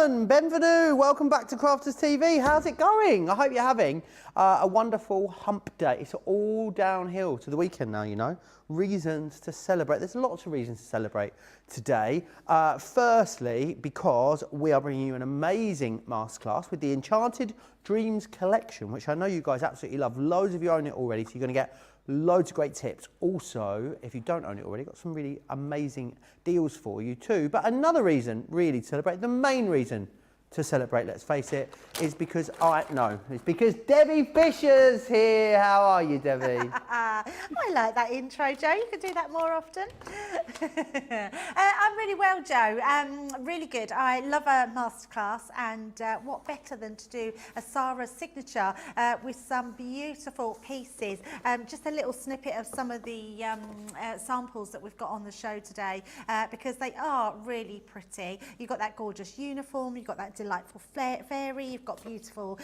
gentlemen, bienvenue, welcome back to Crafters TV. How's it going? I hope you're having a wonderful hump day. It's all downhill to the weekend now, you know. Reasons to celebrate. There's lots of reasons to celebrate today. Firstly, because we are bringing you an amazing masterclass with the Enchanted Dreams collection, which I know you guys absolutely love. Loads of you own it already, so you're going to get loads of great tips. Also, if you don't own it already, got some really amazing deals for you too. But another reason really to celebrate, the main reason to celebrate, let's face it, is because it's because Debbie Fisher's here. How are you, Debbie? I like that intro, Joe. You could do that more often. I'm really well, Joe. Really good. I love a masterclass, and what better than to do a Sara signature with some beautiful pieces. Just a little snippet of some of the samples that we've got on the show today, because they are really pretty. You've got that gorgeous uniform, you've got that delightful fairy, you've got beautiful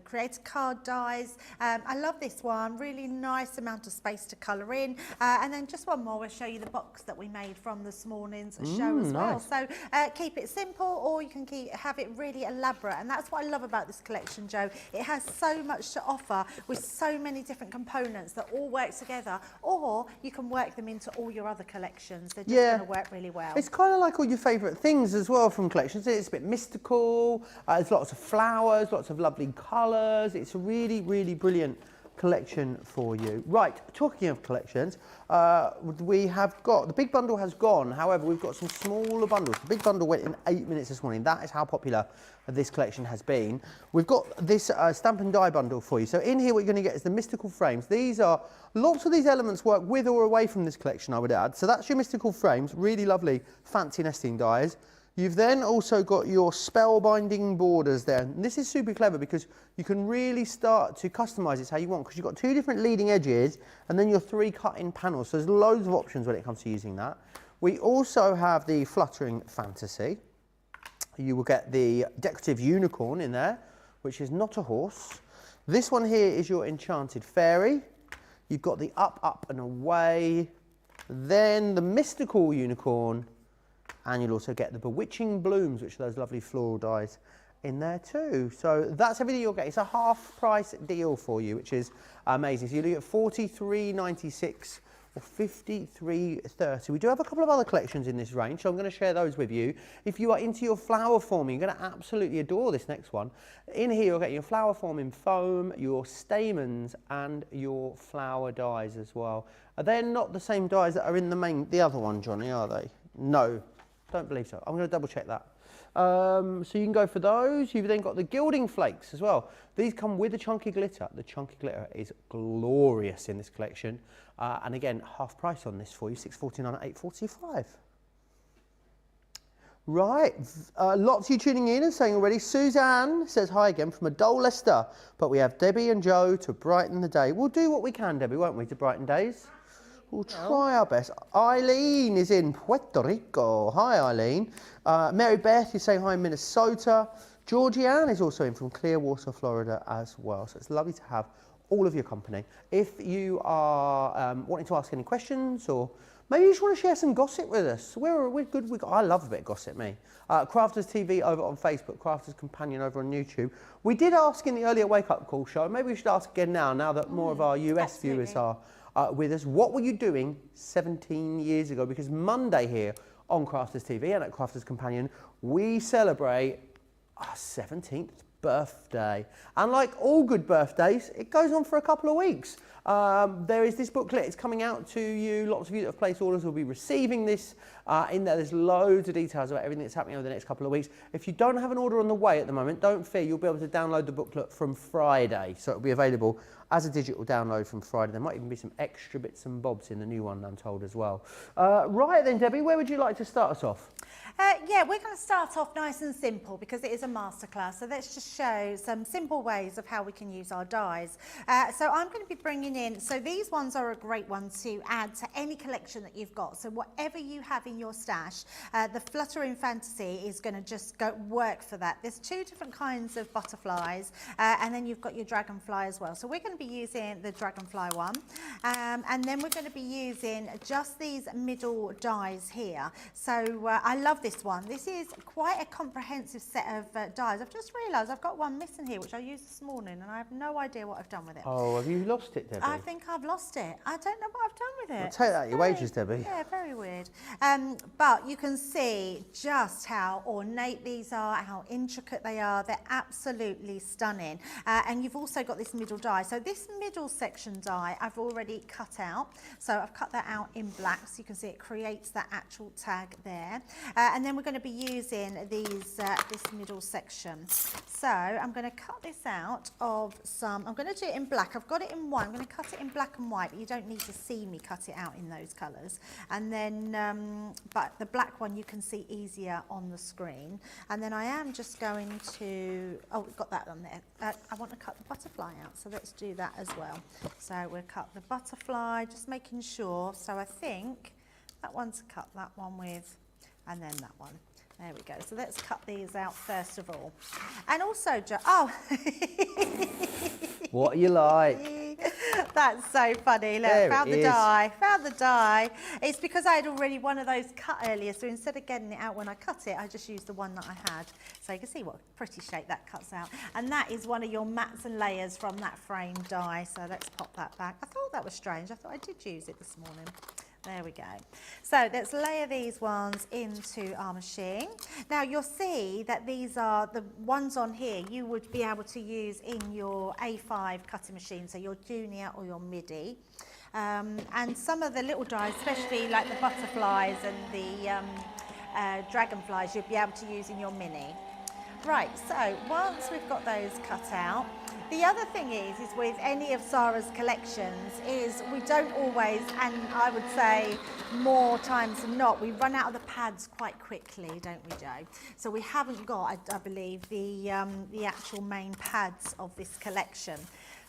creator card dies. I love this one, really nice amount of space to colour in, and then just one more, we'll show you the box that we made from this morning's show as well. So keep it simple, or you can have it really elaborate, and that's what I love about this collection, Joe. It has so much to offer with so many different components that all work together, or you can work them into all your other collections. They're just going to work really well. It's kind of like all your favourite things as well from collections. It's a bit mystical, there's lots of flowers, lots of lovely colours. It's a really, really brilliant collection for you. Right, talking of collections, we have got, the big bundle has gone, however we've got some smaller bundles. The big bundle went in 8 minutes this morning. That is how popular this collection has been. We've got this stamp and die bundle for you. So in here what you're going to get is the mystical frames. These are, lots of these elements work with or away from this collection, I would add. So that's your mystical frames, really lovely fancy nesting dies. You've then also got your spellbinding borders there. And this is super clever because you can really start to customise this how you want, because you've got two different leading edges and then your three cut-in panels. So there's loads of options when it comes to using that. We also have the fluttering fantasy. You will get the decorative unicorn in there, which is not a horse. This one here is your enchanted fairy. You've got the up, up and away. Then the mystical unicorn. And you'll also get the bewitching blooms, which are those lovely floral dies in there too. So that's everything you'll get. It's a half price deal for you, which is amazing. So you'll get $43.96 or $53.30. We do have a couple of other collections in this range, so I'm going to share those with you. If you are into your flower forming, you're going to absolutely adore this next one. In here you'll get your flower forming foam, your stamens and your flower dies as well. They're not the same dies that are in the other one, Johnny, are they? No. Don't believe so. I'm going to double check that. So you can go for those. You've then got the Gilding Flakes as well. These come with the chunky glitter. The chunky glitter is glorious in this collection. And again, half price on this for you, $6.49 at $8.45. Right, lots of you tuning in and saying already. Suzanne says hi again from a dull Leicester. But we have Debbie and Joe to brighten the day. We'll do what we can, Debbie, won't we, to brighten days? We'll try our best. Eileen is in Puerto Rico. Hi, Eileen. Mary Beth is saying hi in Minnesota. Georgianne is also in from Clearwater, Florida as well. So it's lovely to have all of your company. If you are wanting to ask any questions, or maybe you just want to share some gossip with us. We're good. I love a bit of gossip, me. Crafters TV over on Facebook, Crafters Companion over on YouTube. We did ask in the earlier wake-up call show, maybe we should ask again now that more of our US viewers are with us. What were you doing 17 years ago? Because Monday here on Crafters TV and at Crafters Companion, we celebrate our 17th birthday. And like all good birthdays, it goes on for a couple of weeks. There is this booklet, it's coming out to you. Lots of you that have placed orders will be receiving this. In there, there's loads of details about everything that's happening over the next couple of weeks. If you don't have an order on the way at the moment, don't fear, you'll be able to download the booklet from Friday. So it'll be available as a digital download from Friday. There might even be some extra bits and bobs in the new one, I'm told, as well. Right then, Debbie, where would you like to start us off? Yeah, we're going to start off nice and simple because it is a masterclass. So let's just show some simple ways of how we can use our dies. So I'm going to be bringing in, so these ones are a great one to add to any collection that you've got. So whatever you have in in your stash, the Fluttering Fantasy is going to just work for that. There's two different kinds of butterflies, and then you've got your dragonfly as well. So we're going to be using the dragonfly one, and then we're going to be using just these middle dies here. So I love this one. This is quite a comprehensive set of dies. I've just realised I've got one missing here, which I used this morning, and I have no idea what I've done with it. Oh, have you lost it, Debbie? I think I've lost it. I don't know what I've done with it. I'll take that, your wages, Debbie. Yeah, very weird. But you can see just how ornate these are, how intricate they are. They're absolutely stunning. And you've also got this middle die. So this middle section die I've already cut out. So I've cut that out in black, so you can see it creates that actual tag there. And then we're going to be using these this middle section. So I'm going to cut this out of some, I'm going to do it in black. I've got it in white. I'm going to cut it in black and white, but you don't need to see me cut it out in those colours. And then, but the black one you can see easier on the screen. And then I am just going to, oh, we've got that on there. I want to cut the butterfly out, so let's do that as well. So we'll cut the butterfly, just making sure. So I think that one's cut that one with, and then that one. There we go. So let's cut these out first of all. And also, oh. What you like? That's so funny. Look, there found the die. Found the die. It's because I had already one of those cut earlier, so instead of getting it out when I cut it, I just used the one that I had. So you can see what pretty shape that cuts out. And that is one of your mats and layers from that frame die. So let's pop that back. I thought that was strange. I thought I did use it this morning. There we go. So let's layer these ones into our machine. Now you'll see that these are the ones on here you would be able to use in your A5 cutting machine, so your junior or your midi. And some of the little dies, especially like the butterflies and the dragonflies, you'll be able to use in your mini. Right, so once we've got those cut out, the other thing is with any of Sara's collections is we don't always, and I would say more times than not, we run out of the pads quite quickly, don't we, Joe? So we haven't got, I believe, the actual main pads of this collection.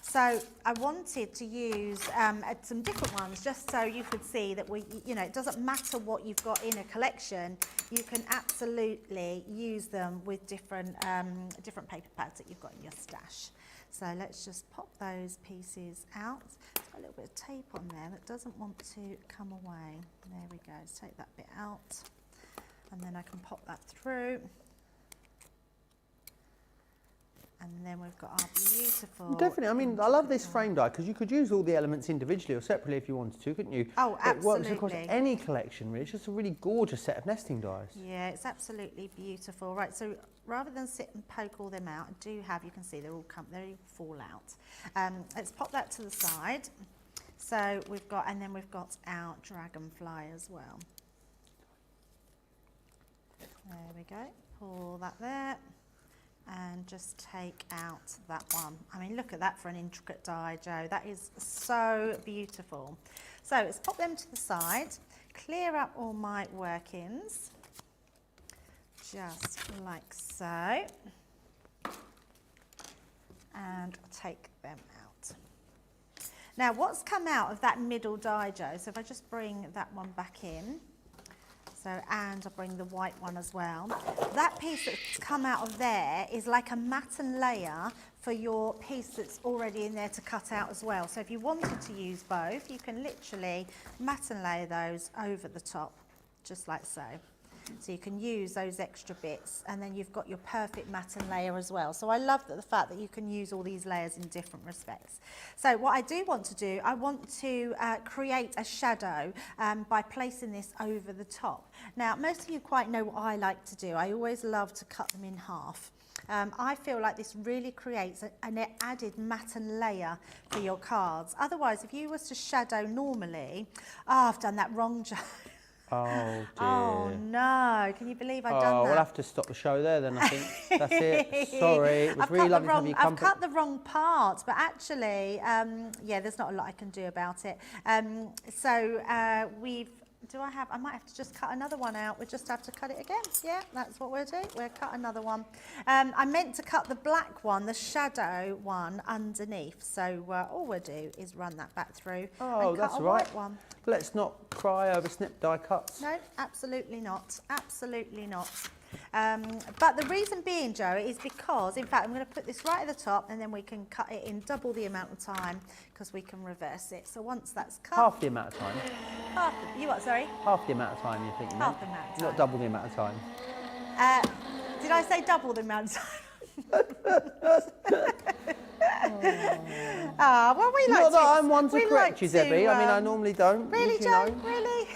So I wanted to use some different ones just so you could see that it doesn't matter what you've got in a collection, you can absolutely use them with different paper pads that you've got in your stash. So let's just pop those pieces out. It's got a little bit of tape on there that doesn't want to come away. There we go, let's take that bit out and then I can pop that through. And then we've got our beautiful... Definitely, I mean, I love this frame die because you could use all the elements individually or separately if you wanted to, couldn't you? Oh, absolutely. It works across any collection, really. It's just a really gorgeous set of nesting dies. Yeah, it's absolutely beautiful. Right, so rather than sit and poke all them out, I do have, you can see they all fall out. Let's pop that to the side. So we've got, and then we've got our dragonfly as well. There we go, pull that there. And just take out that one. I mean, look at that for an intricate die, Joe. That is so beautiful. So let's pop them to the side, clear up all my workings, just like so, and take them out. Now, what's come out of that middle die, Joe? So if I just bring that one back in, and I'll bring the white one as well. That piece that's come out of there is like a matten layer for your piece that's already in there to cut out as well. So if you wanted to use both, you can literally matten layer those over the top, just like so. So you can use those extra bits and then you've got your perfect matten layer as well. So I love the fact that you can use all these layers in different respects. So what I do want to do, I want to create a shadow by placing this over the top. Now, most of you quite know what I like to do. I always love to cut them in half. I feel like this really creates an added matten layer for your cards. Otherwise, if you was to shadow normally, I've done that wrong, Joe. Oh dear. Oh no, can you believe I've done that? Oh, we'll have to stop the show there then, I think. That's it. Sorry, it was really lovely to have you come. I've cut the wrong part, but actually, yeah, there's not a lot I can do about it. So we've Do I have, I might have to just cut another one out. We'll just have to cut it again. Yeah, that's what we'll do. We'll cut another one. I meant to cut the black one, the shadow one underneath. So all we'll do is run that back through and cut a white one. Let's not cry over snip die cuts. No, absolutely not. Absolutely not. But the reason being, Joe, is because, in fact, I'm going to put this right at the top and then we can cut it in double the amount of time because we can reverse it. So once that's cut... Half the amount of time. You what, sorry? Half the amount of time, you think? Half the amount of time. Not double the amount of time. Did I say double the amount of time? Well, we like Not that I'm one to correct you, Debbie. I mean, I normally don't. Really, Joe? Really?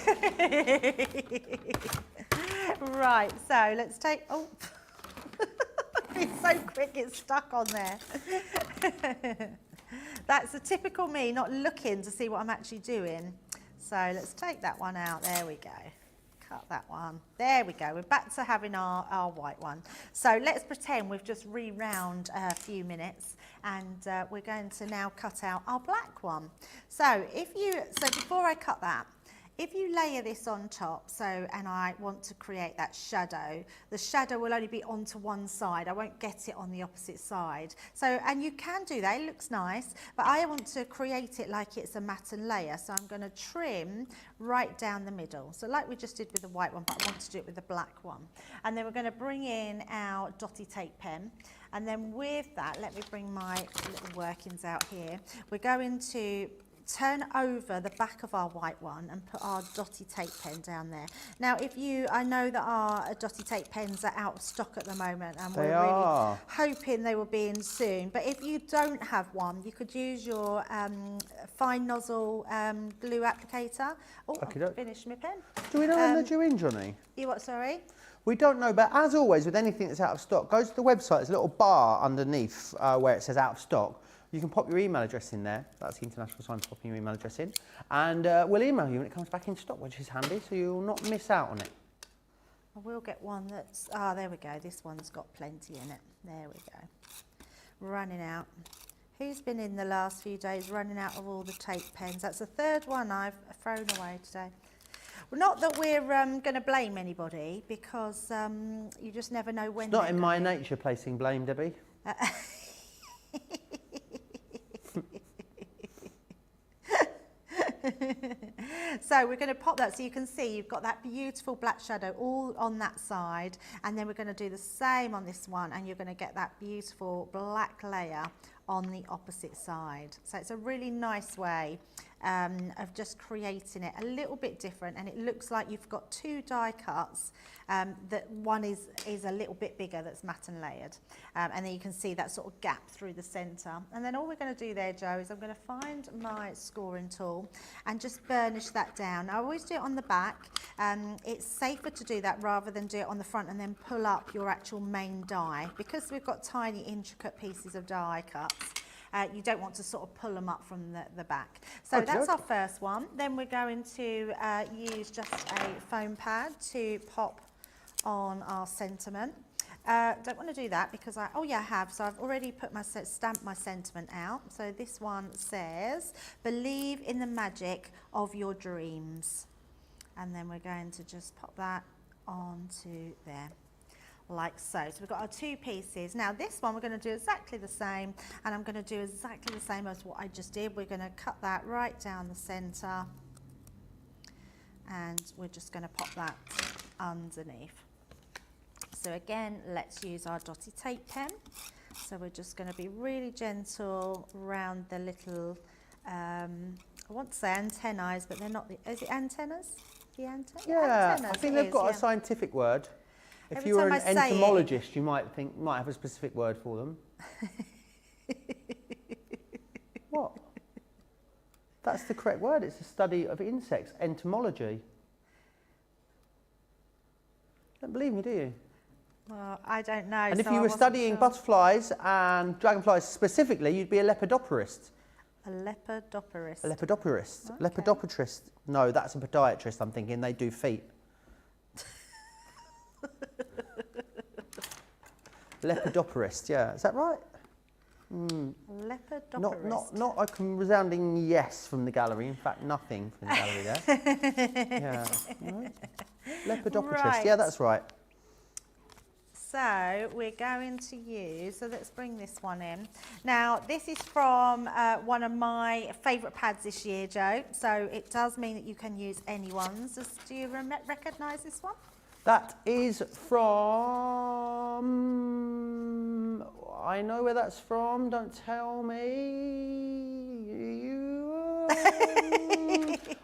Right, so let's take... Oh, it's so quick, it's stuck on there. That's a typical me, not looking to see what I'm actually doing. So let's take that one out. There we go. Cut that one. There we go. We're back to having our white one. So let's pretend we've just re-round a few minutes and we're going to now cut out our black one. So before I cut that, if you layer this on top, and I want to create that shadow, the shadow will only be onto one side. I won't get it on the opposite side. And you can do that, it looks nice, but I want to create it like it's a matten layer. So I'm going to trim right down the middle. So like we just did with the white one, but I want to do it with the black one. And then we're going to bring in our dotty tape pen. And then with that, let me bring my little workings out here. We're going to turn over the back of our white one and put our dotty tape pen down there. Now, I know that our dotty tape pens are out of stock at the moment and we're really hoping they will be in soon. But if you don't have one, you could use your fine nozzle glue applicator. Oh, I've finished my pen. Do we know when they're due in, Johnny? You what, sorry? We don't know, but as always, with anything that's out of stock, go to the website, there's a little bar underneath where it says out of stock. You can pop your email address in there. That's the international sign for popping your email address in. And we'll email you when it comes back in stock, which is handy, so you'll not miss out on it. I will get one that's... there we go. This one's got plenty in it. There we go. Running out. Who's been in the last few days running out of all the tape pens? That's the third one I've thrown away today. Well, not that we're going to blame anybody, because you just never know when... It's not in my nature placing blame, Debbie. So we're going to pop that so you can see you've got that beautiful black shadow all on that side, and then we're going to do the same on this one, and you're going to get that beautiful black layer on the opposite side. So it's a really nice way of just creating it a little bit different, and it looks like you've got two die cuts that one is a little bit bigger, that's matte and layered, and then you can see that sort of gap through the center. And then all we're going to do there, Joe, is I'm going to find my scoring tool and just burnish that down. I always do it on the back. It's safer to do that rather than do it on the front and then pull up your actual main die, because we've got tiny intricate pieces of die cuts. You don't want to sort of pull them up from the back. So that's our first one. Then we're going to use just a foam pad to pop on our sentiment. Don't want to do that because I have. So I've already put stamped my sentiment out. So this one says, "Believe in the magic of your dreams." And then we're going to just pop that onto there, like so. So we've got our two pieces. Now this one we're going to do exactly the same, and I'm going to do exactly the same as what I just did. We're going to cut that right down the center, and we're just going to pop that underneath. So again, let's use our dotty tape pen. So we're just going to be really gentle around the little, I want to say antennae, but they're not. Is it antennas? The antennas? Yeah, antennas, I think they've got a scientific word. If you were an entomologist, you might have a specific word for them. What? That's the correct word. It's the study of insects, entomology. Don't believe me, do you? Well, I don't know. And if you were studying butterflies and dragonflies specifically, you'd be a lepidoporist. A lepidoporist. A lepidoporist. Okay. Lepidopotrist. No, that's a podiatrist, I'm thinking. They do feet. Lepidoporist, yeah. Is that right? Leopardopterist. Not a resounding yes from the gallery. In fact, nothing from the gallery there. Yeah. Right. Leopardopterist. Right. Yeah, that's right. So we're going to use, so let's bring this one in. Now this is from one of my favourite pads this year, Joe. So it does mean that you can use any ones. Do you recognise this one? That is from, I know where that's from, don't tell me.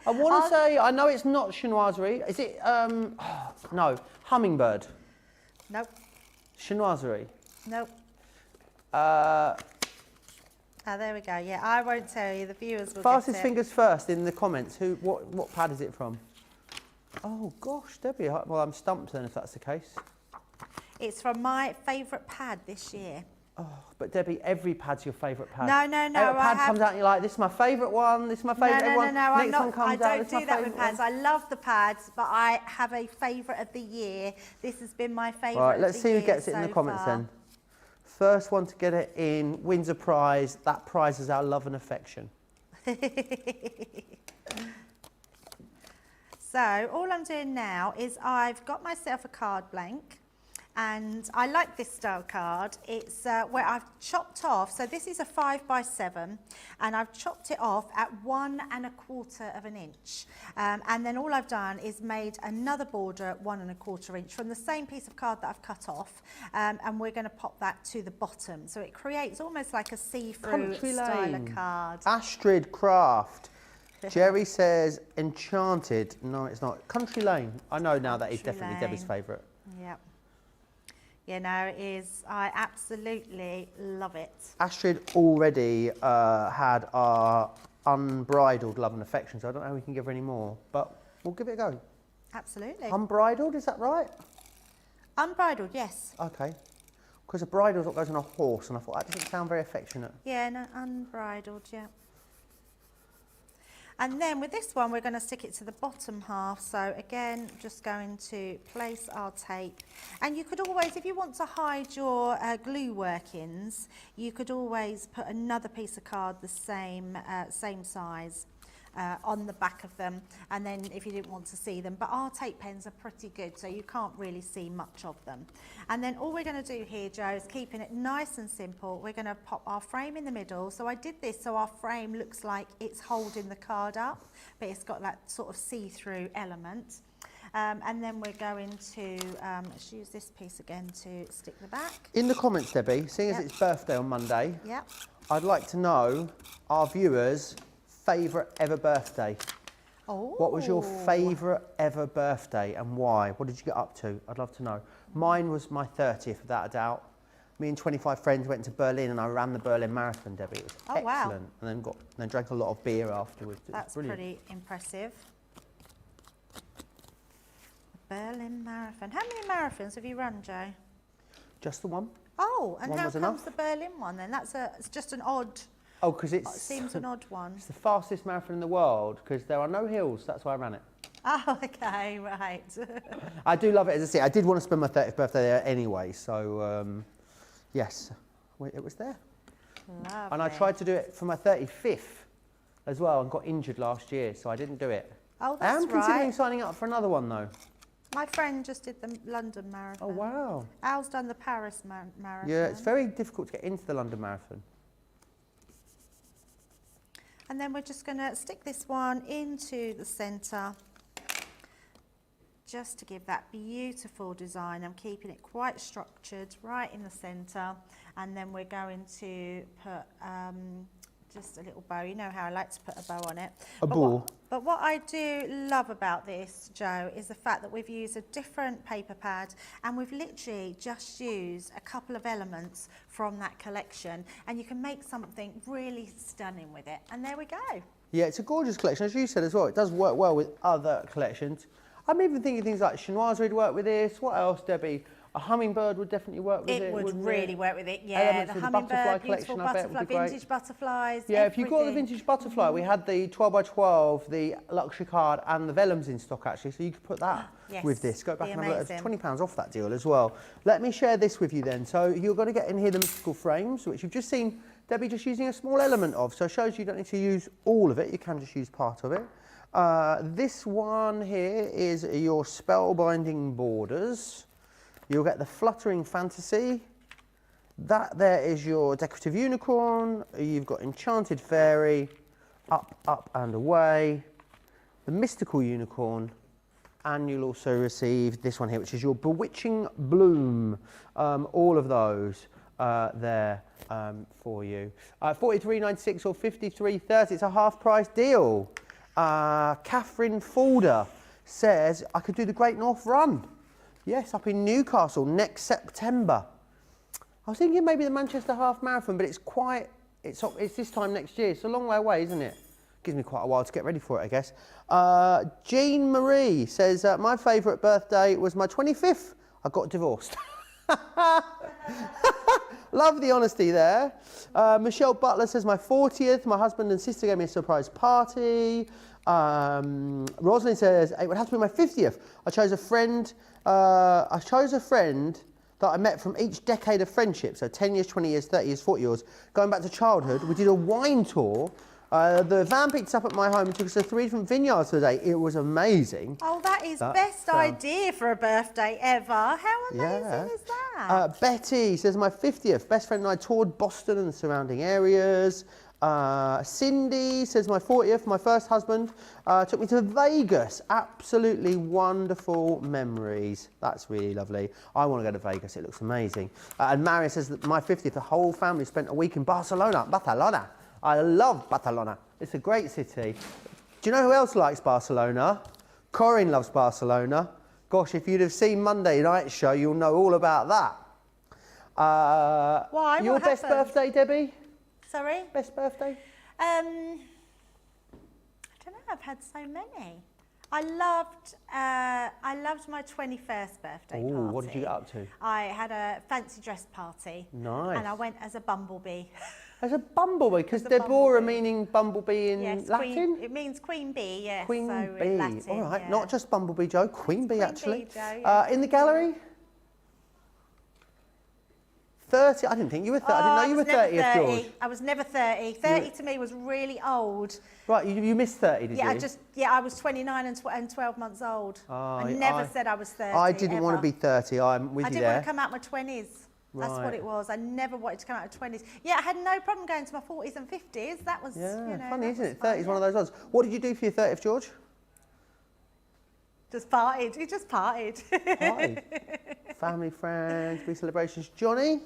I want to say, I know it's not chinoiserie. Is it, no, hummingbird. Nope. Chinoiserie. Nope. Ah, there we go. Yeah, I won't tell you. The viewers will Fastest get it. fingers first in the comments. What pad is it from? Oh gosh, Debbie. Well, I'm stumped then if that's the case. It's from my favourite pad this year. Oh, but Debbie, every pad's your favourite pad. No. Every pad comes out and you're like, this is my favourite one, this is my favourite one. No, Next one comes out, I this don't is do my that with favourite pads. one. I love the pads, but I have a favourite of the year. This has been my favourite Right, of let's the see year who gets it in the so comments far. then. First one to get it in wins a prize. That prize is our love and affection. So all I'm doing now is I've got myself a card blank, and I like this style card. It's where I've chopped off, so this is a 5x7, and I've chopped it off at 1 1/4 inch. And then all I've done is made another border at 1 1/4 inch from the same piece of card that I've cut off, and we're going to pop that to the bottom. So it creates almost like a see-through Country style Lane. of card. Astrid Craft. Jerry says Enchanted. No, it's not. Country Lane. I know now that is Country definitely Debbie's Lane. favourite. Yep. You know, it is. I absolutely love it. Astrid already had our unbridled love and affection, so I don't know how we can give her any more, but we'll give it a go. Absolutely. Unbridled, is that right? Unbridled, yes. Okay. Because a bridle is what goes on a horse, and I thought that doesn't sound very affectionate. Yeah, no, unbridled, yeah. And then with this one, we're going to stick it to the bottom half. So again, just going to place our tape. And you could always, if you want to hide your glue workings, you could always put another piece of card the same size on the back of them. And then if you didn't want to see them, but our tape pens are pretty good, so you can't really see much of them. And then all we're going to do here, Joe, is keeping it nice and simple. We're going to pop our frame in the middle. So I did this so our frame looks like it's holding the card up, but it's got that sort of see-through element. And then we're going to, let's use this piece again to stick the back. In the comments, Debbie, seeing as it's birthday on Monday, Yep. I'd like to know our viewers' favourite ever birthday. Oh. What was your favourite ever birthday and why? What did you get up to? I'd love to know. Mine was my 30th, without a doubt. Me and 25 friends went to Berlin and I ran the Berlin Marathon, Debbie. It was excellent. Wow. And then drank a lot of beer afterwards. It was That's brilliant. pretty impressive. The Berlin Marathon. How many marathons have you run, Joe? Just the one? Oh, and One how was comes enough. the Berlin one then? It's just an odd, Oh, because it seems an odd one. it's the fastest marathon in the world because there are no hills. That's why I ran it. Oh, okay, right. I do love it, as I say. I did want to spend my 30th birthday there anyway, so yes, it was there. Lovely. And I tried to do it for my 35th as well and got injured last year, so I didn't do it. Oh, I that's am considering right. signing up for another one though. My friend just did the London Marathon. Oh wow. Al's done the Paris Marathon. Yeah, it's very difficult to get into the London Marathon. And then we're just going to stick this one into the centre, just to give that beautiful design. I'm keeping it quite structured right in the centre, and then we're going to put just a little bow. You know how I like to put a bow on it. But what I do love about this, Joe, is the fact that we've used a different paper pad and we've literally just used a couple of elements from that collection, and you can make something really stunning with it. And there we go. Yeah, it's a gorgeous collection, as you said as well. It does work well with other collections. I'm even thinking things like chinoiserie would work with this. What else, Debbie? A hummingbird would definitely work with it. It would really work with it, yeah. Elements The of the butterfly hummingbird, collection, beautiful I bet, butterfly, would be great. vintage butterflies. Yeah, if you've got the everything. vintage butterfly, we had the 12x12, the luxury card, and the vellums in stock actually, so you could put that Yes, with this. Go back be and have a look. It's amazing. £20 off that deal as well. Let me share this with you then. So you're going to get in here the mystical frames, which you've just seen Debbie just using a small element of, so it shows you don't need to use all of it, you can just use part of it. This one here is your spellbinding borders. You'll get the Fluttering Fantasy. That there is your Decorative Unicorn. You've got Enchanted Fairy, Up, Up and Away, the Mystical Unicorn, and you'll also receive this one here, which is your Bewitching Bloom. All of those there for you. $43.96 or $53.30. It's a half price deal. Catherine Folder says I could do the Great North Run. Yes, up in Newcastle next September. I was thinking maybe the Manchester Half Marathon, but it's this time next year. It's a long way away, isn't it? Gives me quite a while to get ready for it, I guess. Jean Marie says my favourite birthday was my 25th. I got divorced. Love the honesty there. Michelle Butler says my 40th. My husband and sister gave me a surprise party. Rosalind says it would have to be my 50th. I chose a friend that I met from each decade of friendship. So 10 years, 20 years, 30 years, 40 years. Going back to childhood, we did a wine tour. The van picked us up at my home and took us to 3 different vineyards today. It was amazing. Oh, that is best idea for a birthday ever. How amazing is that? Betty says my 50th. Best friend and I toured Boston and the surrounding areas. Cindy says my 40th. My first husband took me to Vegas. Absolutely wonderful memories. That's really lovely. I want to go to Vegas. It looks amazing. And Marion says that my 50th, the whole family spent a week in Barcelona. I love Barcelona. It's a great city. Do you know who else likes Barcelona? Corinne loves Barcelona. Gosh, if you'd have seen Monday night's show, you'll know all about that. Why? Your best birthday, Debbie? Sorry? Best birthday? I don't know. I've had so many. I loved my 21st birthday party. What did you get up to? I had a fancy dress party. Nice. And I went as a bumblebee. As a bumblebee, because Deborah meaning bumblebee in Latin? It means queen bee, yes. Queen so bee. In Latin, all right, yeah. not just Bumblebee Joe, Queen bee actually. Bee Joe, yeah. In the gallery? 30? I didn't think you were 30. I didn't know you were 30th, George. I was never 30. 30 to me was really old. Right, you missed 30, did you? I was 29 and 12 months old. I never said I was 30. I didn't want to be 30. I'm with you there. I didn't want to come out my 20s. That's what it was. I never wanted to come out of 20s. Yeah, I had no problem going to my 40s and 50s. That was, funny, isn't it? 30 is one of those ones. What did you do for your 30th, George? Just partied. We just partied. Partied. Family, friends, big celebrations. Johnny?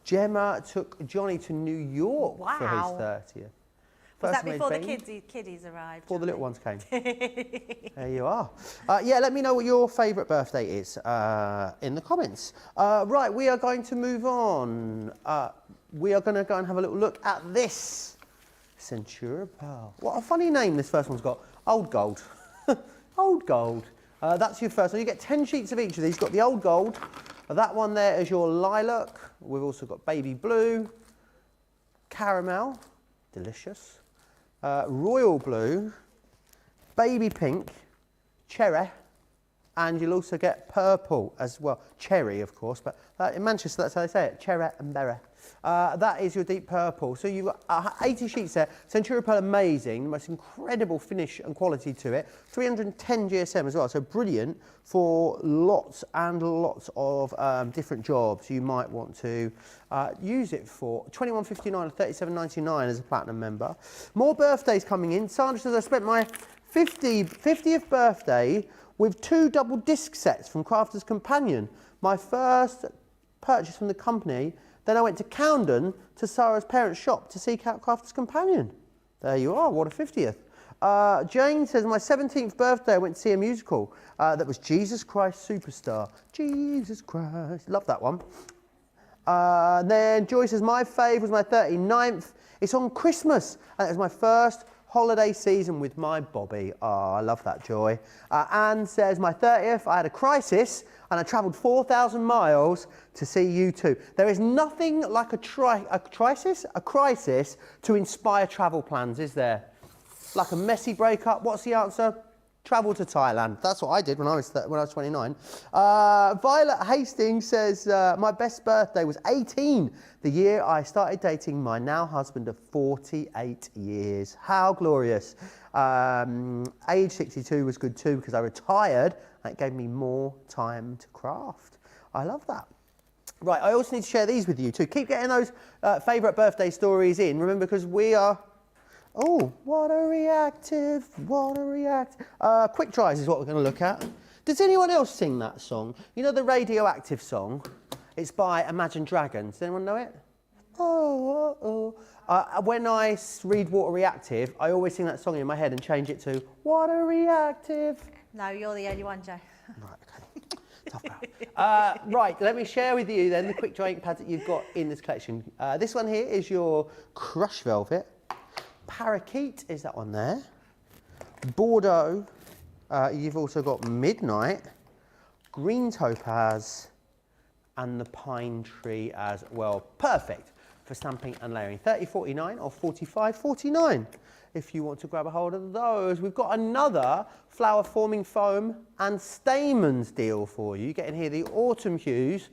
Gemma took Johnny to New York for his 30th. Was that before the kiddies arrived? Before the little ones came. There you are. Let me know what your favourite birthday is in the comments. Right, we are going to move on. We are going to go and have a little look at this Centura Pearl. What a funny name this first one's got. Old Gold. Old Gold. That's your first one. You get 10 sheets of each of these. You've got the Old Gold. That one there is your Lilac. We've also got Baby Blue, Caramel, delicious. Royal Blue, Baby Pink, Cherry, and you'll also get Purple as well. Cherry, of course, but in Manchester, that's how they say it, cherry and berry. That is your Deep Purple. So you've got 80 sheets there. Centura Pearl, amazing, the most incredible finish and quality to it. 310 GSM as well, so brilliant for lots and lots of different jobs you might want to use it for. $21.59 or $37.99 as a Platinum member. More birthdays coming in. Sandra says I spent my 50th birthday with 2 double disc sets from Crafter's Companion. My first purchase from the company. Then I went to Camden to Sara's parents' shop to seek out Crafter's Companion. There you are, what a 50th. Jane says, my 17th birthday I went to see a musical that was Jesus Christ Superstar. Jesus Christ, love that one. Then Joy says, my fave was my 39th. It's on Christmas, and it was my first holiday season with my Bobby. Oh, I love that, Joy. Anne says, my 30th, I had a crisis and I travelled 4,000 miles to see you too. There is nothing like a crisis to inspire travel plans, is there? Like a messy breakup, what's the answer? travel to Thailand. That's what I did when I was 29. Violet Hastings says, my best birthday was 18, the year I started dating my now husband of 48 years. How glorious. Age 62 was good too because I retired and it gave me more time to craft. I love that. Right, I also need to share these with you too. Keep getting those favourite birthday stories in. Remember, because we are... Oh, what a reactive, what a reactive. Quick Dries is what we're going to look at. Does anyone else sing that song? You know the Radioactive song? It's by Imagine Dragons. Does anyone know it? Oh, oh, oh. When I read What a Reactive, I always sing that song in my head and change it to What a Reactive. No, you're the only one, Joe. Right, okay. Tough crowd. Right, let me share with you then the quick dry ink pads that you've got in this collection. This one here is your Crush Velvet. Parakeet is that one there. Bordeaux, you've also got Midnight, Green Topaz, and the Pine Tree as well. Perfect for stamping and layering. $30.49 or $45.49 if you want to grab a hold of those. We've got another flower forming foam and Stamens deal for you. You get in here the autumn hues.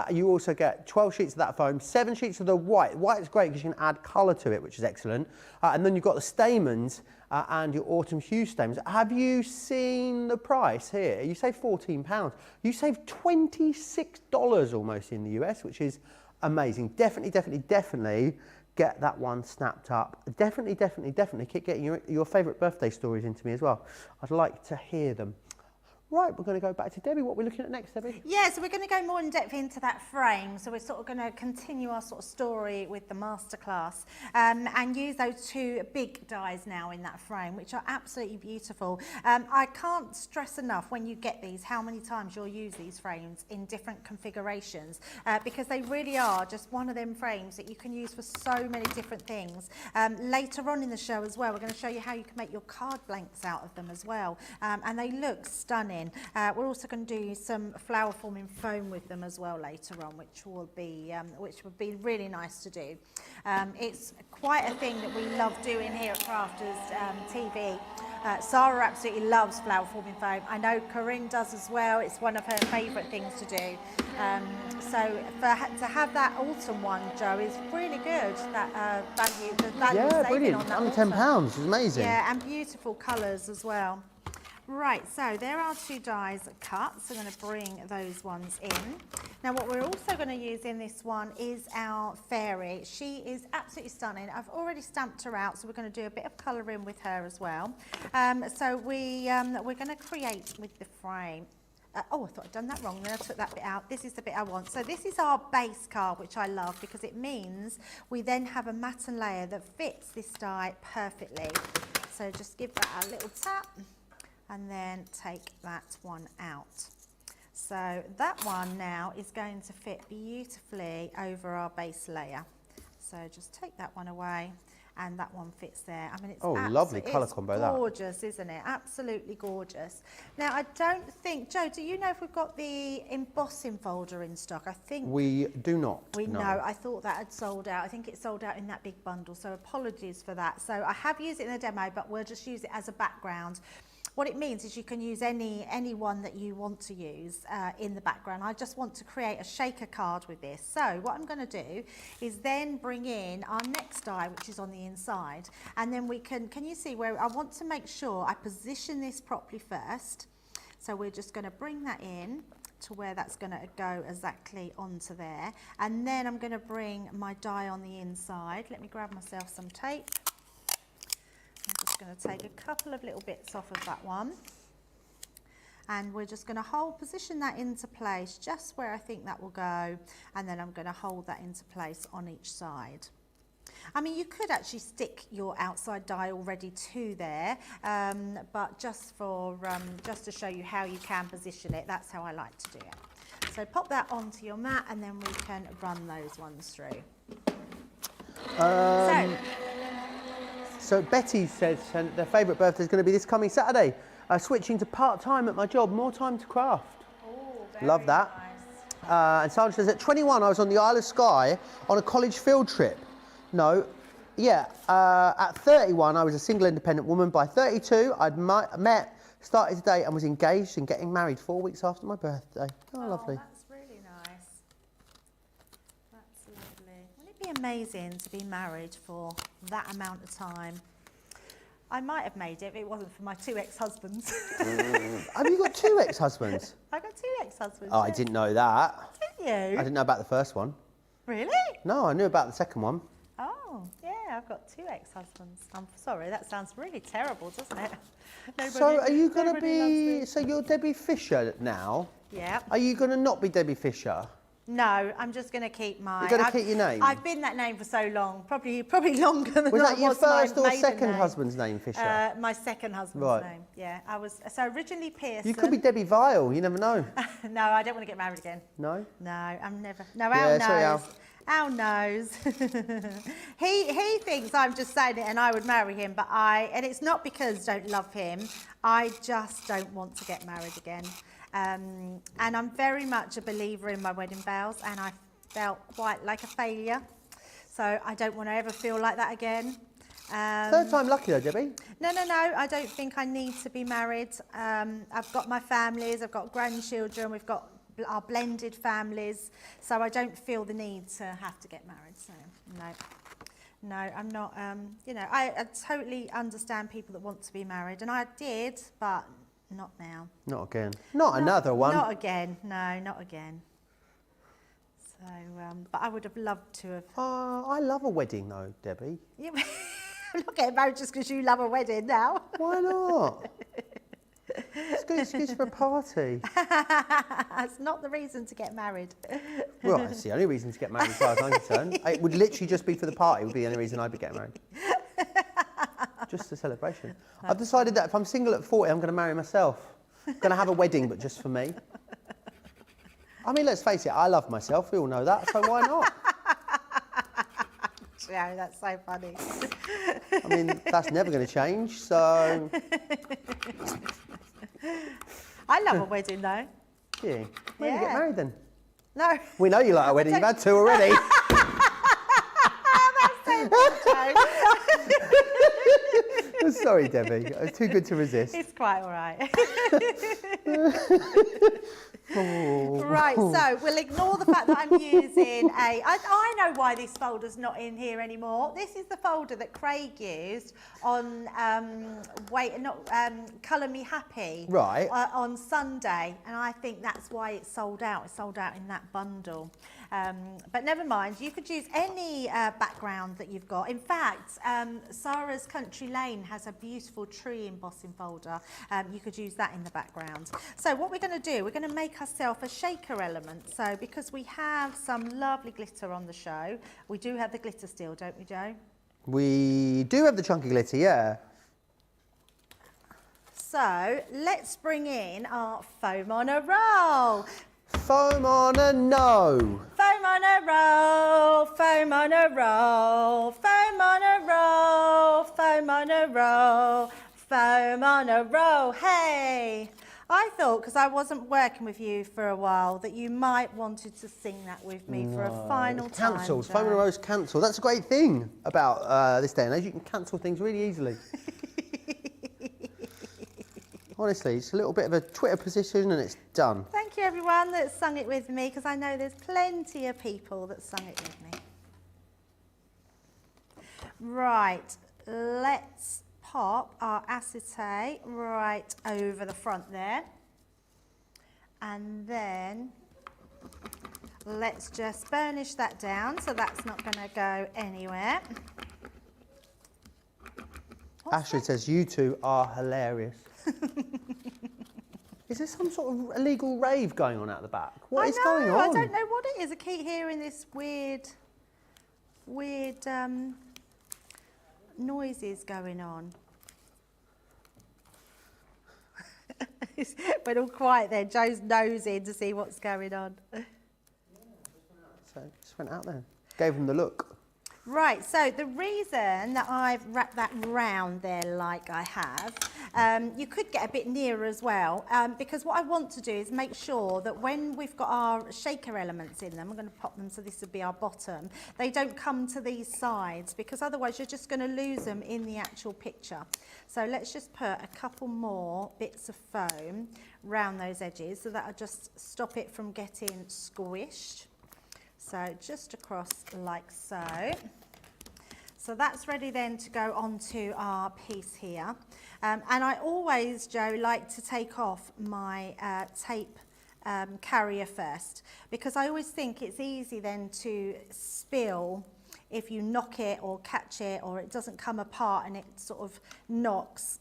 You also get 12 sheets of that foam, 7 sheets of the white. White is great because you can add colour to it, which is excellent. And then you've got the Stamens and your autumn hue Stamens. Have you seen the price here? You save £14. You save $26 almost in the US, which is amazing. Definitely get that one snapped up. Definitely keep getting your favourite birthday stories into me as well. I'd like to hear them. Right, we're going to go back to Debbie. What are we looking at next, Debbie? Yeah, so we're going to go more in depth into that frame. So we're sort of going to continue our sort of story with the masterclass and use those two big dies now in that frame, which are absolutely beautiful. I can't stress enough when you get these how many times you'll use these frames in different configurations because they really are just one of them frames that you can use for so many different things. Later on in the show as well, we're going to show you how you can make your card blanks out of them as well. And they look stunning. We're also going to do some flower forming foam with them as well later on, which would be really nice to do. It's quite a thing that we love doing here at Crafters TV. Sara absolutely loves flower forming foam. I know Corinne does as well. It's one of her favourite things to do. So to have that autumn one, Joe, is really good. That the value saving brilliant. on that Under £10 is amazing. Yeah, and beautiful colours as well. Right, so there are two dies cut, so I'm going to bring those ones in. Now what we're also going to use in this one is our fairy. She is absolutely stunning. I've already stamped her out, so we're going to do a bit of colour in with her as well. So we're going to create with the frame. Oh, I thought I'd done that wrong, then I took that bit out. This is the bit I want. So this is our base card, which I love because it means we then have a matte and layer that fits this die perfectly. So just give that a little tap. And then take that one out. So that one now is going to fit beautifully over our base layer. So just take that one away and that one fits there. I mean, it's lovely colour combo that. Gorgeous, isn't it? Absolutely gorgeous. Now, I don't think, Joe, do you know if we've got the embossing folder in stock? I think we do not. No, I thought that had sold out. I think it sold out in that big bundle, so apologies for that. So I have used it in the demo, but we'll just use it as a background. What it means is you can use any one that you want to use in the background. I just want to create a shaker card with this. So what I'm going to do is then bring in our next die, which is on the inside. And then we can you see where I want to make sure I position this properly first. So we're just going to bring that in to where that's going to go exactly onto there. And then I'm going to bring my die on the inside. Let me grab myself some tape. I'm just going to take a couple of little bits off of that one and we're just going to position that into place just where I think that will go, and then I'm going to hold that into place on each side. I mean, you could actually stick your outside die already to there, but just to show you how you can position it, that's how I like to do it. So pop that onto your mat and then we can run those ones through. So Betty says their favourite birthday is going to be this coming Saturday. Switching to part-time at my job, more time to craft. Oh, love that. Nice. And Sandra says, at 21, I was on the Isle of Skye on a college field trip. No, yeah. At 31, I was a single independent woman. By 32, I'd met Started today and was engaged and getting married 4 weeks after my birthday. Oh, lovely. That's really nice. That's lovely. Wouldn't it be amazing to be married for that amount of time? I might have made it if it wasn't for my 2 ex-husbands. Have you got 2 ex-husbands? I got 2 ex-husbands. Oh, I didn't know that. Didn't you? I didn't know about the first one. Really? No, I knew about the second one. Oh, yeah, I've got 2 ex-husbands. I'm sorry, that sounds really terrible, doesn't it? So are you going to nobody loves be... me. So you're Debbie Fisher now? Yeah. Are you going to not be Debbie Fisher? No, I'm just going to keep my... You're going to keep your name? I've been that name for so long, probably longer than Was I that your was my first or maiden second name. husband's name, Fisher? My second husband's Right. name, yeah. I was so originally Pearson. You could be Debbie Vile, you never know. No, I don't want to get married again. No? No, I'm never. No, Yeah, Al sorry, Al. knows. Al knows. he thinks I'm just saying it and I would marry him, but and it's not because I don't love him. I just don't want to get married again. And I'm very much a believer in my wedding vows, and I felt quite like a failure. So I don't want to ever feel like that again. Third time lucky though, Debbie. No, I don't think I need to be married. I've got my families, I've got grandchildren, we've got our blended families, so I don't feel the need to have to get married. So no, I'm not. You know, I totally understand people that want to be married, and I did, but not now. Not again. Not another one. Not again. No, not again. So, but I would have loved to have. I love a wedding though, Debbie. Yeah, I'm not getting married just because you love a wedding now. Why not? It's a good excuse for a party. That's not the reason to get married. Well, it's the only reason to get married as far as I'm concerned. It would literally just be for the party, would be the only reason I'd be getting married. Just a celebration. I've decided that if I'm single at 40, I'm going to marry myself. I'm going to have a wedding, but just for me. I mean, let's face it, I love myself. We all know that, so why not? Yeah, that's so funny. I mean, that's never going to change, so... I love a wedding though. Yeah. When do you get married then? No. We know you like a wedding. You've had 2 already. Sorry, Debbie. It's too good to resist. It's quite all right. Right, so we'll ignore the fact that I'm using I know why this folder's not in here anymore. This is the folder that Craig used on Colour Me Happy Right. On Sunday, and I think that's why it's sold out. It's sold out in that bundle. But never mind, you could use any background that you've got. In fact, Sara's Country Lane has a beautiful tree embossing folder. You could use that in the background. So what we're going to do, we're going to make ourselves a shaker element. So because we have some lovely glitter on the show, we do have the glitter still, don't we, Joe? We do have the chunky glitter, yeah. So let's bring in our foam on a roll. Foam on a no. Foam on a roll, foam on a roll, foam on a roll, foam on a roll, foam on a roll, hey! I thought, because I wasn't working with you for a while, that you might wanted to sing that with me for a final time. Cancelled. Joe. Foam on a roll's cancelled. That's a great thing about this day and age. You can cancel things really easily. Honestly, it's a little bit of a Twitter position and it's done. Thank you everyone that sung it with me, because I know there's plenty of people that sung it with me. Right, let's pop our acetate right over the front there. And then let's just burnish that down so that's not going to go anywhere. Ashley says, you two are hilarious. Is there some sort of illegal rave going on out the back? What is going on? I don't know what it is. I keep hearing this weird noises going on. It went all quiet there. Joe's nosing to see what's going on. So just went out there. Gave them the look. Right, so the reason that I've wrapped that round there like I have, you could get a bit nearer as well, because what I want to do is make sure that when we've got our shaker elements in them, I'm going to pop them so this would be our bottom, they don't come to these sides, because otherwise you're just going to lose them in the actual picture. So let's just put a couple more bits of foam round those edges so that'll just stop it from getting squished. So just across like so. So that's ready then to go onto our piece here. And I always, Joe, like to take off my tape carrier first, because I always think it's easy then to spill if you knock it or catch it, or it doesn't come apart and it sort of knocks.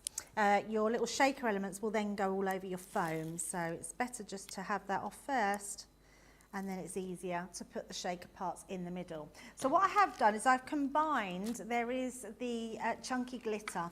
Your little shaker elements will then go all over your foam. So it's better just to have that off first, and then it's easier to put the shaker parts in the middle. So what I have done is I've combined, there is the chunky glitter.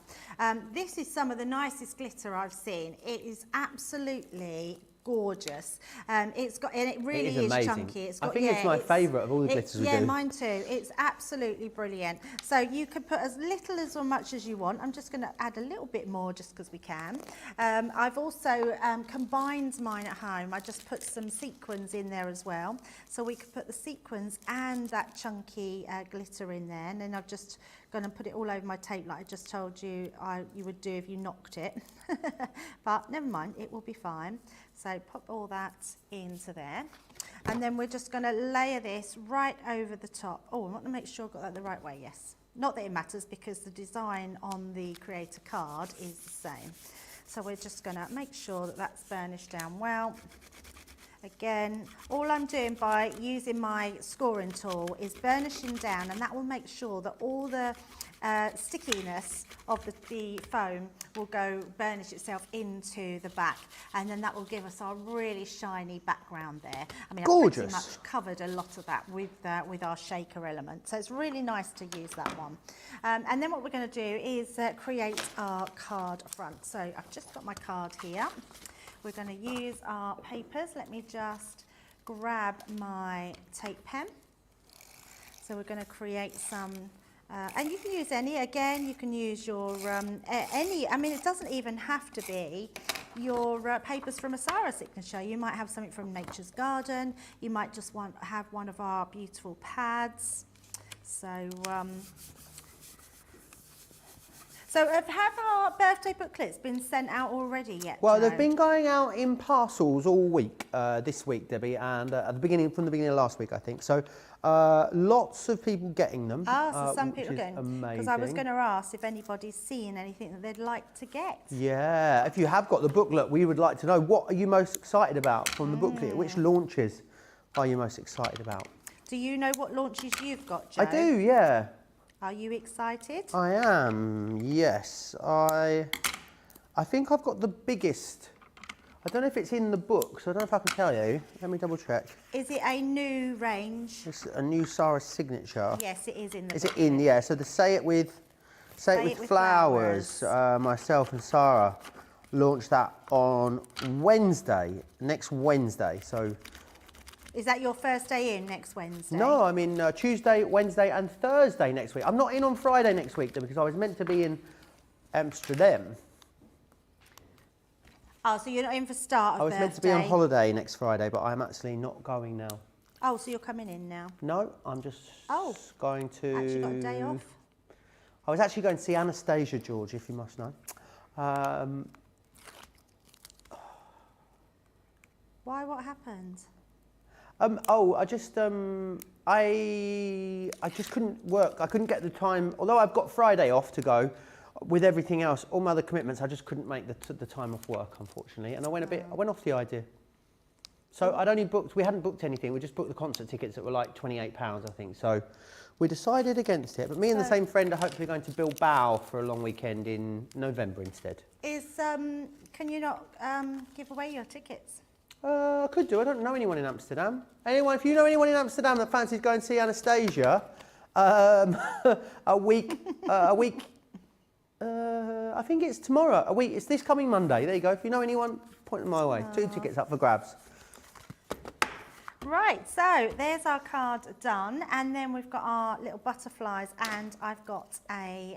This is some of the nicest glitter I've seen. It is absolutely gorgeous. It's got, and it really is chunky. It's got, I think it's my favourite of all the glitters we do. Yeah, mine too. It's absolutely brilliant. So you can put as little as or much as you want. I'm just going to add a little bit more just because we can. I've also combined mine at home. I just put some sequins in there as well. So we could put the sequins and that chunky glitter in there. And then I've just going to put it all over my tape like I just told you you would do if you knocked it. But never mind, it will be fine. So pop all that into there. And then we're just going to layer this right over the top. Oh, I want to make sure I've got that the right way, yes. Not that it matters because the design on the creator card is the same. So we're just going to make sure that that's burnished down well. Again, all I'm doing by using my scoring tool is burnishing down, and that will make sure that all the stickiness of the foam will go burnish itself into the back, and then that will give us our really shiny background there. I mean, I've pretty much covered a lot of that with our shaker element, so it's really nice to use that one. And then what we're going to do is create our card front. So I've just got my card here. We're going to use our papers. Let me just grab my tape pen. So we're going to create some, and you can use any, again, you can use your, any, I mean, it doesn't even have to be your papers from a Sara signature. You might have something from Nature's Garden. You might just have one of our beautiful pads. So, so have our birthday booklets been sent out already yet? Well, Joe? they've been going out in parcels all week, this week, Debbie, and from the beginning of last week, I think. So lots of people getting them. So some people getting them. Amazing. Because I was going to ask if anybody's seen anything that they'd like to get. Yeah, if you have got the booklet, we would like to know, what are you most excited about from the booklet? Which launches are you most excited about? Do you know what launches you've got, Joe? I do, yeah. Are you excited? I am, yes. I think I've got the biggest. I don't know if it's in the book, so I don't know if I can tell you. Let me double check. Is it a new range? It's a new Sara signature. Yes, it is in the book. Is it in? Yeah, so the Say It With Flowers, myself and Sara launched that on Wednesday, next Wednesday. So. Is that your first day in next Wednesday? No, I mean Tuesday, Wednesday and Thursday next week. I'm not in on Friday next week though, because I was meant to be in Amsterdam. Oh, so you're not in for start of I was meant to be on holiday next Friday, but I'm actually not going now. Oh, so you're coming in now? No, I'm just going to... Actually got a day off? I was actually going to see Anastasia, George, if you must know. Why? What happened? I just couldn't work. I couldn't get the time. Although I've got Friday off to go, with everything else, all my other commitments, I just couldn't make the time off work, unfortunately. And I went off the idea. So we hadn't booked anything. We just booked the concert tickets that were like £28, I think. So we decided against it. But me and the same friend are hopefully going to build Bow for a long weekend in November instead. Can you not give away your tickets? I could do. I don't know anyone in Amsterdam. Anyone? If you know anyone in Amsterdam that fancies going to see Anastasia, a week. I think it's tomorrow. A week. It's this coming Monday. There you go. If you know anyone, point them my way. 2 tickets up for grabs. Right, so there's our card done, and then we've got our little butterflies, and I've got a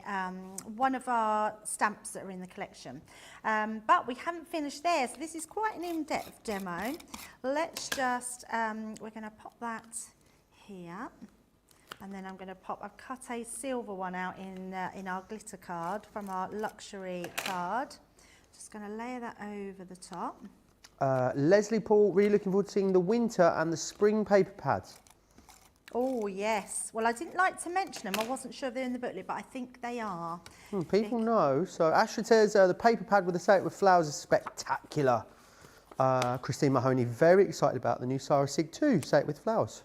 one of our stamps that are in the collection. But we haven't finished there, so this is quite an in-depth demo. Let's just, we're going to pop that here, and then I'm going to pop, I've cut a silver one out in our glitter card from our luxury card. Just going to layer that over the top. Leslie Paul, really looking forward to seeing the winter and the spring paper pads. Oh, yes. Well, I didn't like to mention them. I wasn't sure they're in the booklet, but I think they are. People know. So Ashford says the paper pad with the Say It With Flowers is spectacular. Christine Mahoney, very excited about the new Sara Sig 2, Say It With Flowers.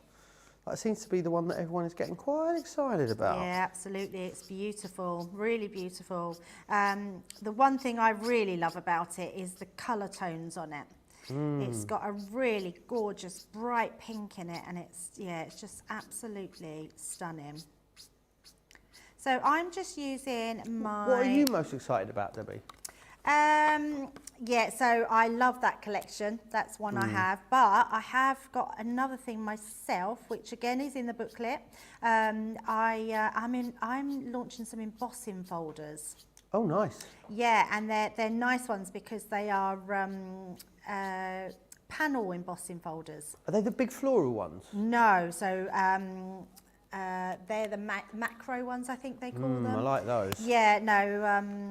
That seems to be the one that everyone is getting quite excited about. Yeah, absolutely. It's beautiful, really beautiful. The one thing I really love about it is the colour tones on it. It's got a really gorgeous bright pink in it, and it's just absolutely stunning. So I'm just using my... What are you most excited about, Debbie? Yeah, so I love that collection. That's one I have, but I have got another thing myself, which again is in the booklet. I'm launching some embossing folders. Oh, nice. Yeah, and they're nice ones because they are panel embossing folders. Are they the big floral ones? No, so they're the macro ones, I think they call them. I like those. Yeah, no,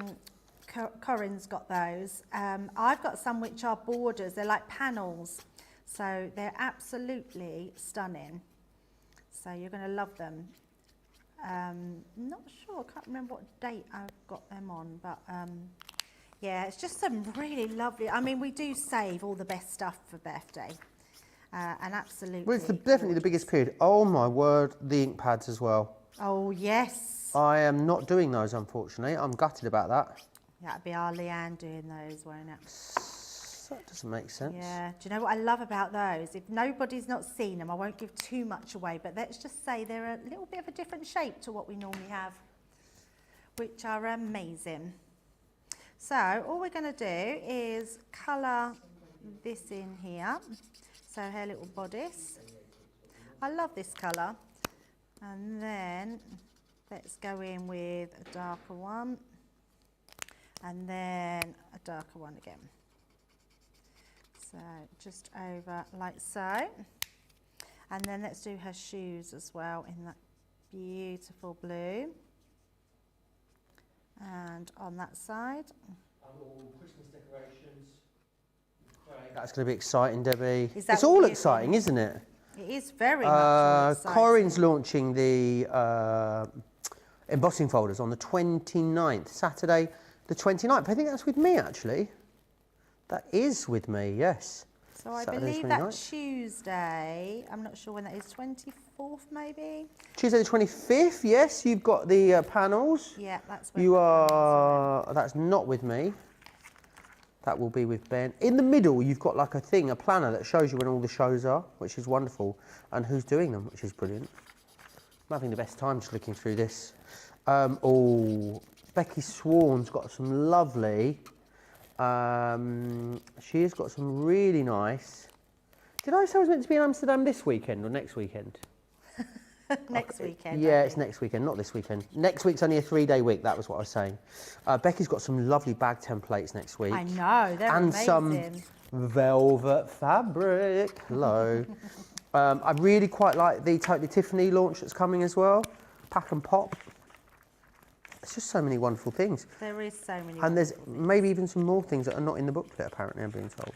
Corinne's got those. I've got some which are borders. They're like panels, so they're absolutely stunning. So you're going to love them. Not sure, I can't remember what date I've got them on, but yeah, it's just some really lovely. I mean, we do save all the best stuff for birthday, and absolutely. Well, it's definitely the biggest period. Oh my word, the ink pads as well. Oh yes. I am not doing those, unfortunately. I'm gutted about that. That'd be our Leanne doing those, won't it? That doesn't make sense. Yeah. Do you know what I love about those? If nobody's not seen them, I won't give too much away, but let's just say they're a little bit of a different shape to what we normally have, which are amazing. So all we're going to do is colour this in here. So her little bodice. I love this colour. And then let's go in with a darker one. And then a darker one again. So just over like so. And then let's do her shoes as well in that beautiful blue. And on that side. All Christmas decorations. That's going to be exciting, Debbie. It's all exciting, isn't it? It is very much exciting. Corinne's launching the embossing folders on the 29th, Saturday the 29th. I think that's with me, actually. That is with me, yes. So I believe that's Tuesday. I'm not sure when that is, 24th maybe? Tuesday the 25th, yes. You've got the panels. Yeah, that's when you are. That's not with me. That will be with Ben. In the middle, you've got like a planner that shows you when all the shows are, which is wonderful, and who's doing them, which is brilliant. I'm having the best time just looking through this. Becky Swan's got some lovely. She has got some really nice. Did I say I was meant to be in Amsterdam this weekend or next weekend? Next weekend. Yeah, it's next weekend, not this weekend. Next week's only a 3-day week, that was what I was saying. Becky's got some lovely bag templates next week. I know, they're and amazing. Some velvet fabric. Hello. I really quite like the Totally Tiffany launch that's coming as well. Pack and Pop. It's just so many wonderful things. There is so many. And there's maybe even some more things that are not in the booklet, apparently, I'm being told.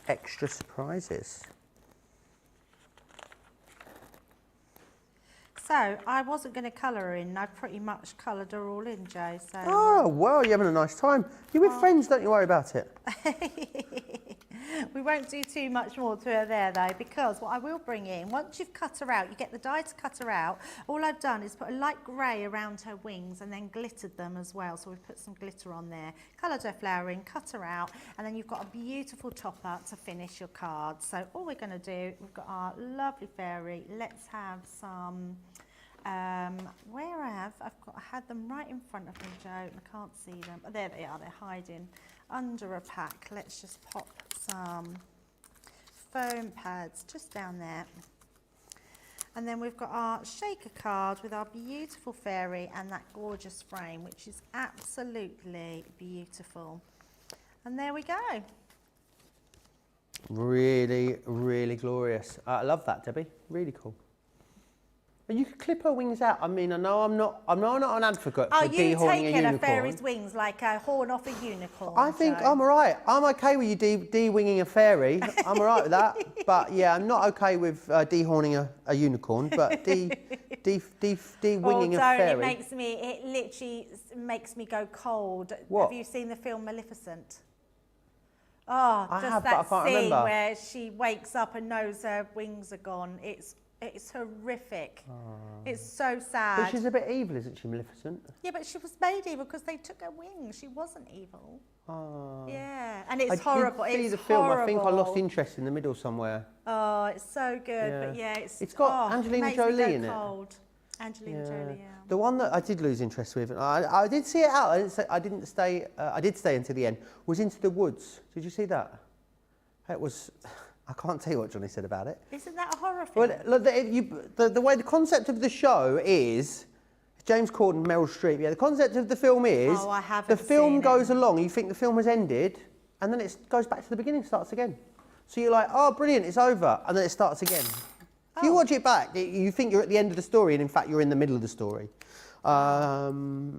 Extra surprises. So, I wasn't going to colour her in. I pretty much coloured her all in, Joe. So. Oh, well, you're having a nice time. You're with friends, don't you worry about it. We won't do too much more to her there, though, because what I will bring in, once you've cut her out, you get the die to cut her out. All I've done is put a light grey around her wings and then glittered them as well. So we've put some glitter on there, coloured her flower in, cut her out, and then you've got a beautiful topper to finish your card. So all we're going to do, we've got our lovely fairy. Let's have some... where I had them right in front of me, Joe, and I can't see them. Oh, there they are, they're hiding under a pack. Let's just pop some foam pads just down there. And then we've got our shaker card with our beautiful fairy and that gorgeous frame, which is absolutely beautiful. And there we go. Really, really glorious. I love that, Debbie. Really cool. And you could clip her wings out. I mean, I'm not an advocate for dehorning a unicorn. Are you taking a fairy's wings like a horn off a unicorn? I think Joe? I'm all right. I'm okay with you de-winging a fairy. I'm all right with that. But yeah, I'm not okay with dehorning a unicorn. But de-winging a fairy. It literally makes me go cold. What? Have you seen the film Maleficent? Oh, I just have, that but I can't scene remember. where she wakes up and knows her wings are gone. It's horrific. It's so sad. But she's a bit evil, isn't she, Maleficent? Yeah, but she was made evil because they took her wings. She wasn't evil. Oh. Yeah, and it's I horrible. did see It's the film. horrible. I think I lost interest in the middle somewhere. Oh, it's so good, Yeah. but yeah, It's got Angelina makes me Jolie go in it. cold. Angelina Jolie, yeah. The one that I did lose interest with, and I did see it out. I did stay until the end. Was Into the Woods. Did you see that? It was. I can't tell you what Johnny said about it. Isn't that a horror film? Well, look, the way the concept of the show is James Corden, Meryl Streep. Yeah, the concept of the film is the film goes along. You think the film has ended, and then it goes back to the beginning, starts again. So you're like, oh, brilliant, it's over, and then it starts again. If you watch it back, you think you're at the end of the story, and in fact, you're in the middle of the story.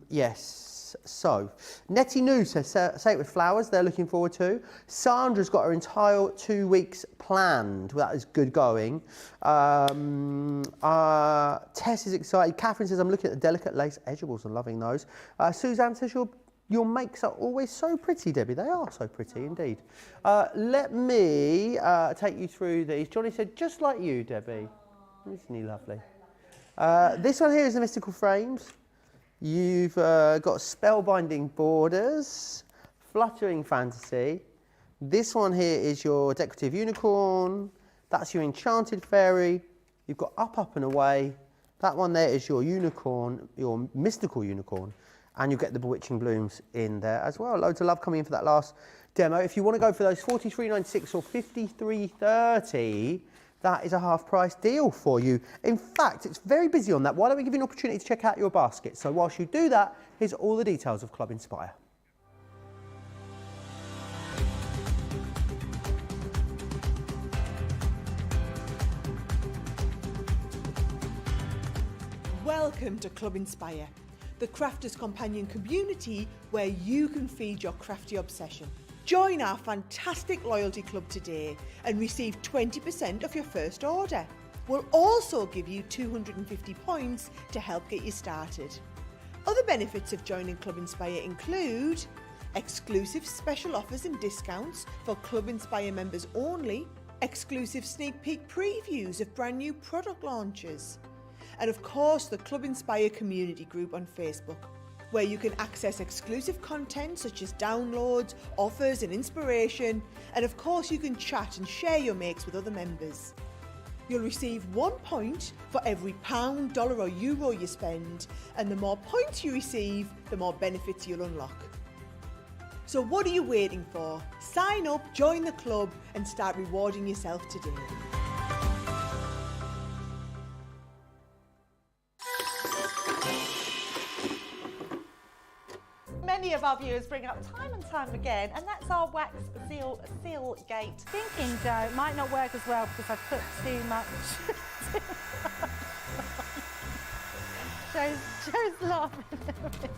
Yes. So, Nettie New says, say it with flowers, they're looking forward to. Sandra's got her entire 2 weeks planned. Well, that is good going. Tess is excited. Catherine says, I'm looking at the delicate lace edgeables and loving those. Suzanne says, your makes are always so pretty, Debbie. They are so pretty indeed. Let me take you through these. Johnny said, just like you, Debbie. Isn't he lovely? This one here is the Mystical Frames. You've got Spellbinding Borders, Fluttering Fantasy. This one here is your Decorative Unicorn. That's your Enchanted Fairy. You've got Up and Away. That one there is your Unicorn, your Mystical Unicorn. And you get the Bewitching Blooms in there as well. Loads of love coming in for that last demo. If you want to go for those $43.96 or $53.30, that is a half price deal for you. In fact, it's very busy on that. Why don't we give you an opportunity to check out your basket? So whilst you do that, here's all the details of Club Inspire. Welcome to Club Inspire, the crafters' companion community where you can feed your crafty obsession. Join our fantastic loyalty club today and receive 20% of your first order. We'll also give you 250 points to help get you started. Other benefits of joining Club Inspire include exclusive special offers and discounts for Club Inspire members only, exclusive sneak peek previews of brand new product launches, and of course the Club Inspire community group on Facebook, where you can access exclusive content such as downloads, offers and inspiration, and of course you can chat and share your makes with other members. You'll receive 1 point for every £1, dollar or euro you spend, and the more points you receive, the more benefits you'll unlock. So what are you waiting for? Sign up, join the club and start rewarding yourself today. Many of our viewers bring up time and time again, and that's our wax seal gate. Thinking, Joe, it might not work as well because I've put too much. Joe's laughing at me.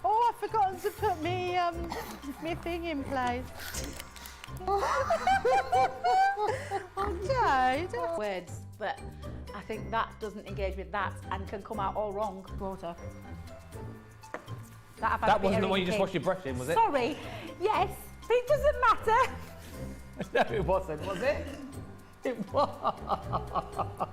Oh, I've forgotten to put me thing in place. Oh, Joe. Words, but I think that doesn't engage with that and can come out all wrong. Water. That wasn't the one you just washed your brush in, was it? Sorry. Yes, but it doesn't matter. No, it wasn't, was it? It was.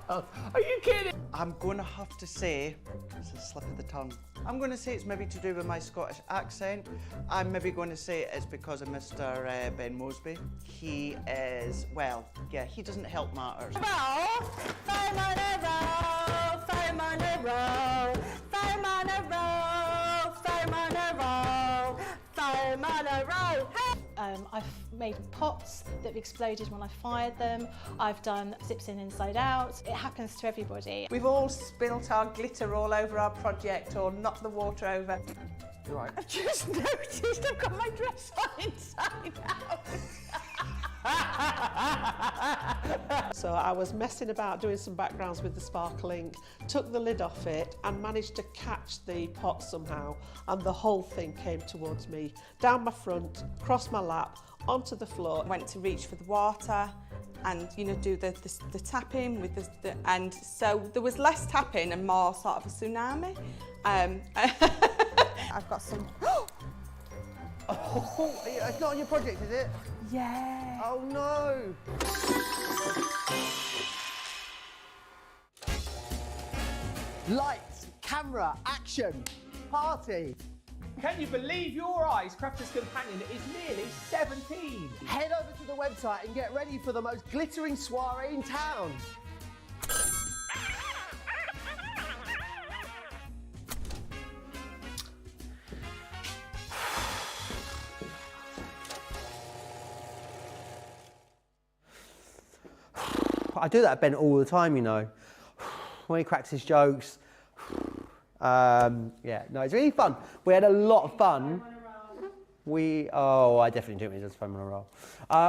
Are you kidding? I'm going to have to say, it's a slip of the tongue. I'm going to say it's maybe to do with my Scottish accent. I'm maybe going to say it's because of Mr. Ben Mosby. He is, well, yeah, he doesn't help matters. I've made pots that have exploded when I fired them. I've done zips in inside out. It happens to everybody. We've all spilt our glitter all over our project or knocked the water over. You're right. I've just noticed I've got my dress on inside out. So I was messing about doing some backgrounds with the sparkle ink, took the lid off it and managed to catch the pot somehow, and the whole thing came towards me, down my front, across my lap, onto the floor. I went to reach for the water and, you know, do the tapping with and so there was less tapping and more sort of a tsunami. I've got some. Oh, it's not on your project, is it? Yeah. Oh no! Lights, camera, action, party. Can you believe your eyes? Crafter's Companion is nearly 17. Head over to the website and get ready for the most glittering soiree in town. I do that at Ben all the time, you know. When he cracks his jokes. Yeah, no, it's really fun. We had a lot of fun. I definitely do it when he does fun on a roll.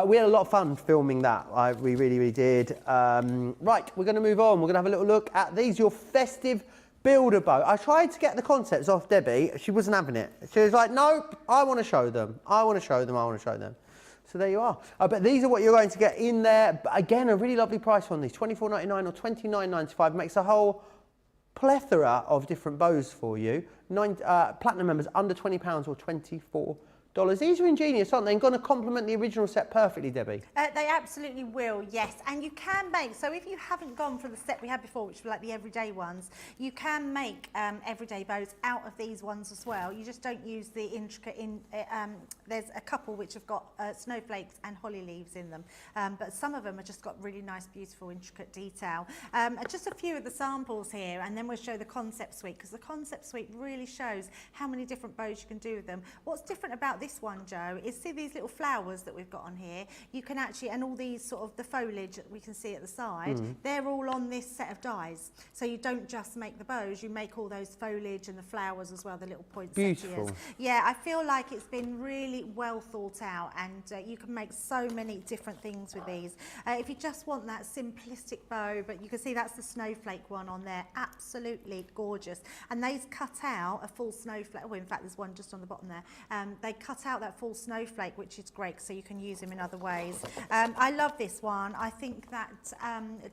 We had a lot of fun filming that. We really, really did. Right, we're going to move on. We're going to have a little look at these, your Festive Builder Bow. I tried to get the concepts off Debbie. She wasn't having it. She was like, nope, I want to show them. I want to show them. I want to show them. So there you are. But these are what you're going to get in there. But again, a really lovely price on these, $24.99 or $29.95. Makes a whole plethora of different bows for you. Platinum members under £20 or $24. These are ingenious, aren't they? And going to complement the original set perfectly, Debbie. They absolutely will, yes. And you can make, so if you haven't gone for the set we had before, which were like the everyday ones, you can make everyday bows out of these ones as well. You just don't use the intricate, there's a couple which have got snowflakes and holly leaves in them. But some of them have just got really nice, beautiful, intricate detail. Just a few of the samples here, and then we'll show the concept suite, because the concept suite really shows how many different bows you can do with them. What's different about this one, Joe, is see these little flowers that we've got on here. You can actually, and all these sort of the foliage that we can see at the side, they're all on this set of dies. So you don't just make the bows, you make all those foliage and the flowers as well, the little poinsettias. Beautiful. Yeah, I feel like it's been really well thought out, and you can make so many different things with these. If you just want that simplistic bow, but you can see that's the snowflake one on there, absolutely gorgeous. And they've cut out a full snowflake. Well, in fact, there's one just on the bottom there. They cut out that full snowflake, which is great, so you can use them in other ways. I love this one. I think that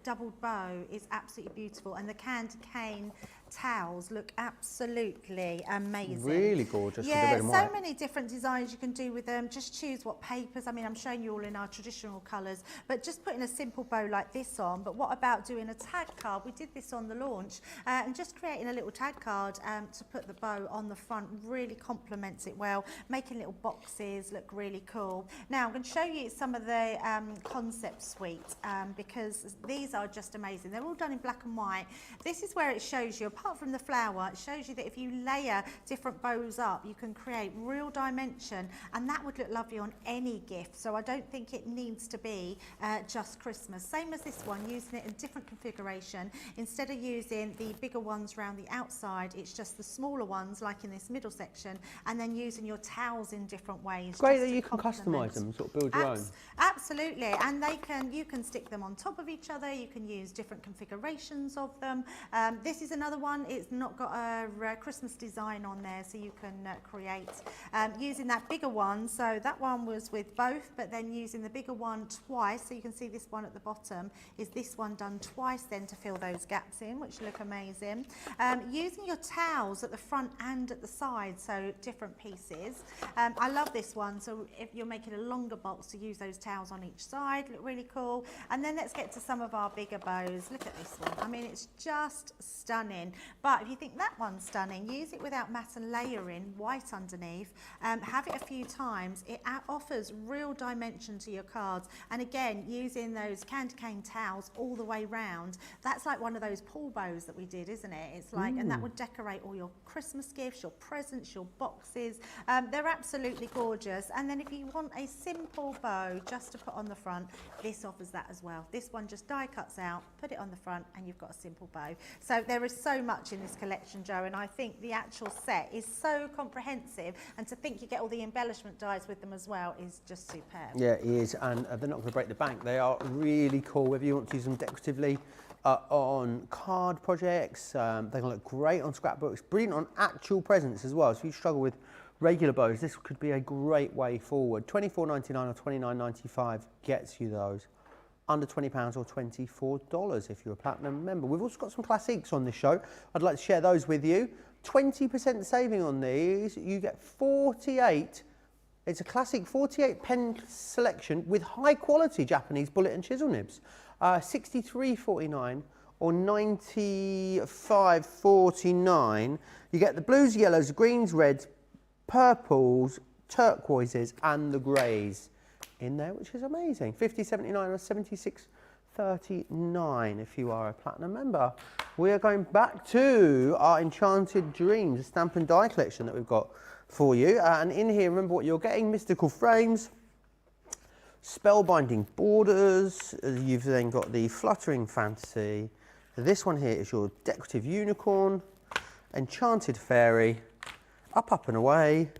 doubled bow is absolutely beautiful, and the candy cane towels look absolutely amazing. Really gorgeous. Yeah, so many different designs you can do with them. Just choose what papers. I mean, I'm showing you all in our traditional colours, but just putting a simple bow like this on. But what about doing a tag card? We did this on the launch, and just creating a little tag card to put the bow on the front really complements it well, making little boxes look really cool. Now I'm going to show you some of the concept suite, because these are just amazing. They're all done in black and white. This is where it shows you, apart from the flower, it shows you that if you layer different bows up, you can create real dimension, and that would look lovely on any gift. So I don't think it needs to be just Christmas. Same as this one, using it in different configuration. Instead of using the bigger ones around the outside, it's just the smaller ones, like in this middle section, and then using your towels in different ways. Great that you can customise them, sort of build your own. Absolutely, and you can stick them on top of each other. You can use different configurations of them. This is another one. It's not got a Christmas design on there, so you can create using that bigger one. So that one was with both, but then using the bigger one twice. So you can see this one at the bottom is this one done twice then to fill those gaps in, which look amazing. Using your towels at the front and at the side, so different pieces. I love this one. So if you're making a longer box, to use those towels on each side, look really cool. And then let's get to some of our bigger bows. Look at this one. I mean, it's just stunning. But if you think that one's stunning, use it without matte and layering white underneath. Have it a few times. It offers real dimension to your cards. And again, using those candy cane towels all the way round, that's like one of those pool bows that we did, isn't it? It's like, and that would decorate all your Christmas gifts, your presents, your boxes. They're absolutely gorgeous. And then if you want a simple bow just to put on the front, this offers that as well. This one just die cuts out, put it on the front, and you've got a simple bow. So there is so much in this collection, Joe, and I think the actual set is so comprehensive, and to think you get all the embellishment dies with them as well is just superb. Yeah, it is, and they're not going to break the bank. They are really cool, whether you want to use them decoratively on card projects. They're going to look great on scrapbooks, brilliant on actual presents as well. So if you struggle with regular bows, this could be a great way forward. $24.99 or $29.95 gets you those. Under £20 or $24 if you're a platinum member. We've also got some classics on this show. I'd like to share those with you. 20% saving on these. You get 48. It's a classic 48 pen selection with high quality Japanese bullet and chisel nibs. $63.49 or $95.49. You get the blues, yellows, greens, reds, purples, turquoises and the greys in there, which is amazing. $50.79 or $76.39 if you are a platinum member. We are going back to our Enchanted Dreams, a stamp and die collection that we've got for you. And in here, remember what you're getting: mystical frames, spellbinding borders. You've then got the fluttering fantasy. This one here is your decorative unicorn, enchanted fairy, up and away,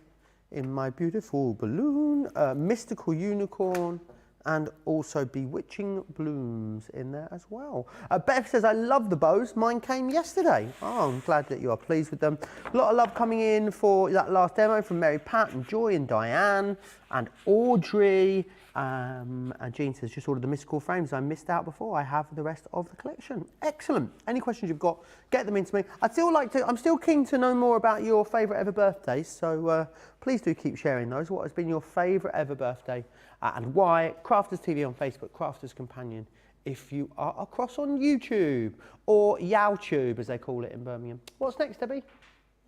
in my beautiful balloon, mystical unicorn, and also bewitching blooms in there as well. Beth says, I love the bows. Mine came yesterday. Oh, I'm glad that you are pleased with them. A lot of love coming in for that last demo from Mary Pat and Joy and Diane and Audrey. And Jean says, just ordered the mystical frames. I missed out before. I have the rest of the collection. Excellent. Any questions you've got, get them into me. I'm still keen to know more about your favourite ever birthdays. So please do keep sharing those. What has been your favourite ever birthday and why? Crafters TV on Facebook, Crafters Companion if you are across on YouTube, or YowTube as they call it in Birmingham. What's next, Debbie?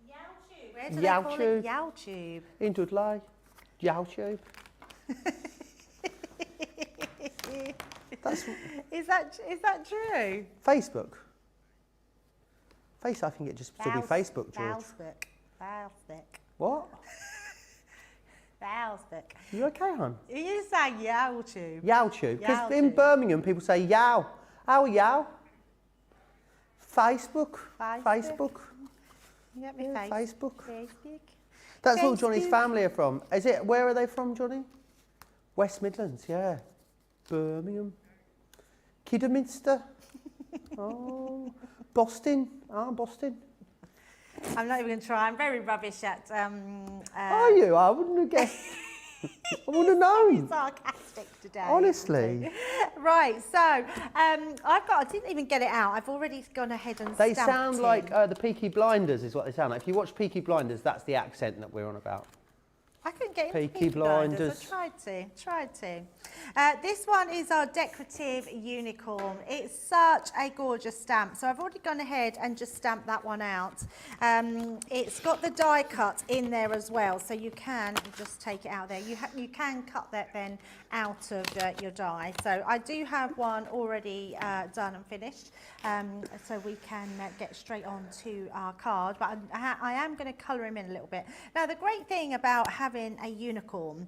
YowTube. Where do they call it? YowTube. In Dudley. YowTube. Is that true? Facebook. I think it just still be Facebook, George. Facebook. What? Facebook. You okay, hon? You say YowTube. YowTube. Because in Birmingham, people say yow. How are yow? Facebook. Facebook. Yeah, Facebook. Facebook. That's all Johnny's family are from. Is it? Where are they from, Johnny? West Midlands, yeah. Birmingham. Kidderminster. Oh. Boston. Boston. I'm not even going to try. I'm very rubbish at... Are you? I wouldn't have guessed. I wouldn't have known. Sarcastic today. Honestly. Right, so I didn't even get it out. I've already gone ahead and They stamped sound in. like the Peaky Blinders is what they sound like. If you watch Peaky Blinders, that's the accent that we're on about. I couldn't get into Peaky Blinders. I tried to. This one is our Decorative Unicorn. It's such a gorgeous stamp. So I've already gone ahead and just stamped that one out. It's got the die cut in there as well, so you can just take it out there. You can cut that then out of your die. So I do have one already done and finished, so we can get straight on to our card. But I am going to colour him in a little bit. Now, the great thing about having a unicorn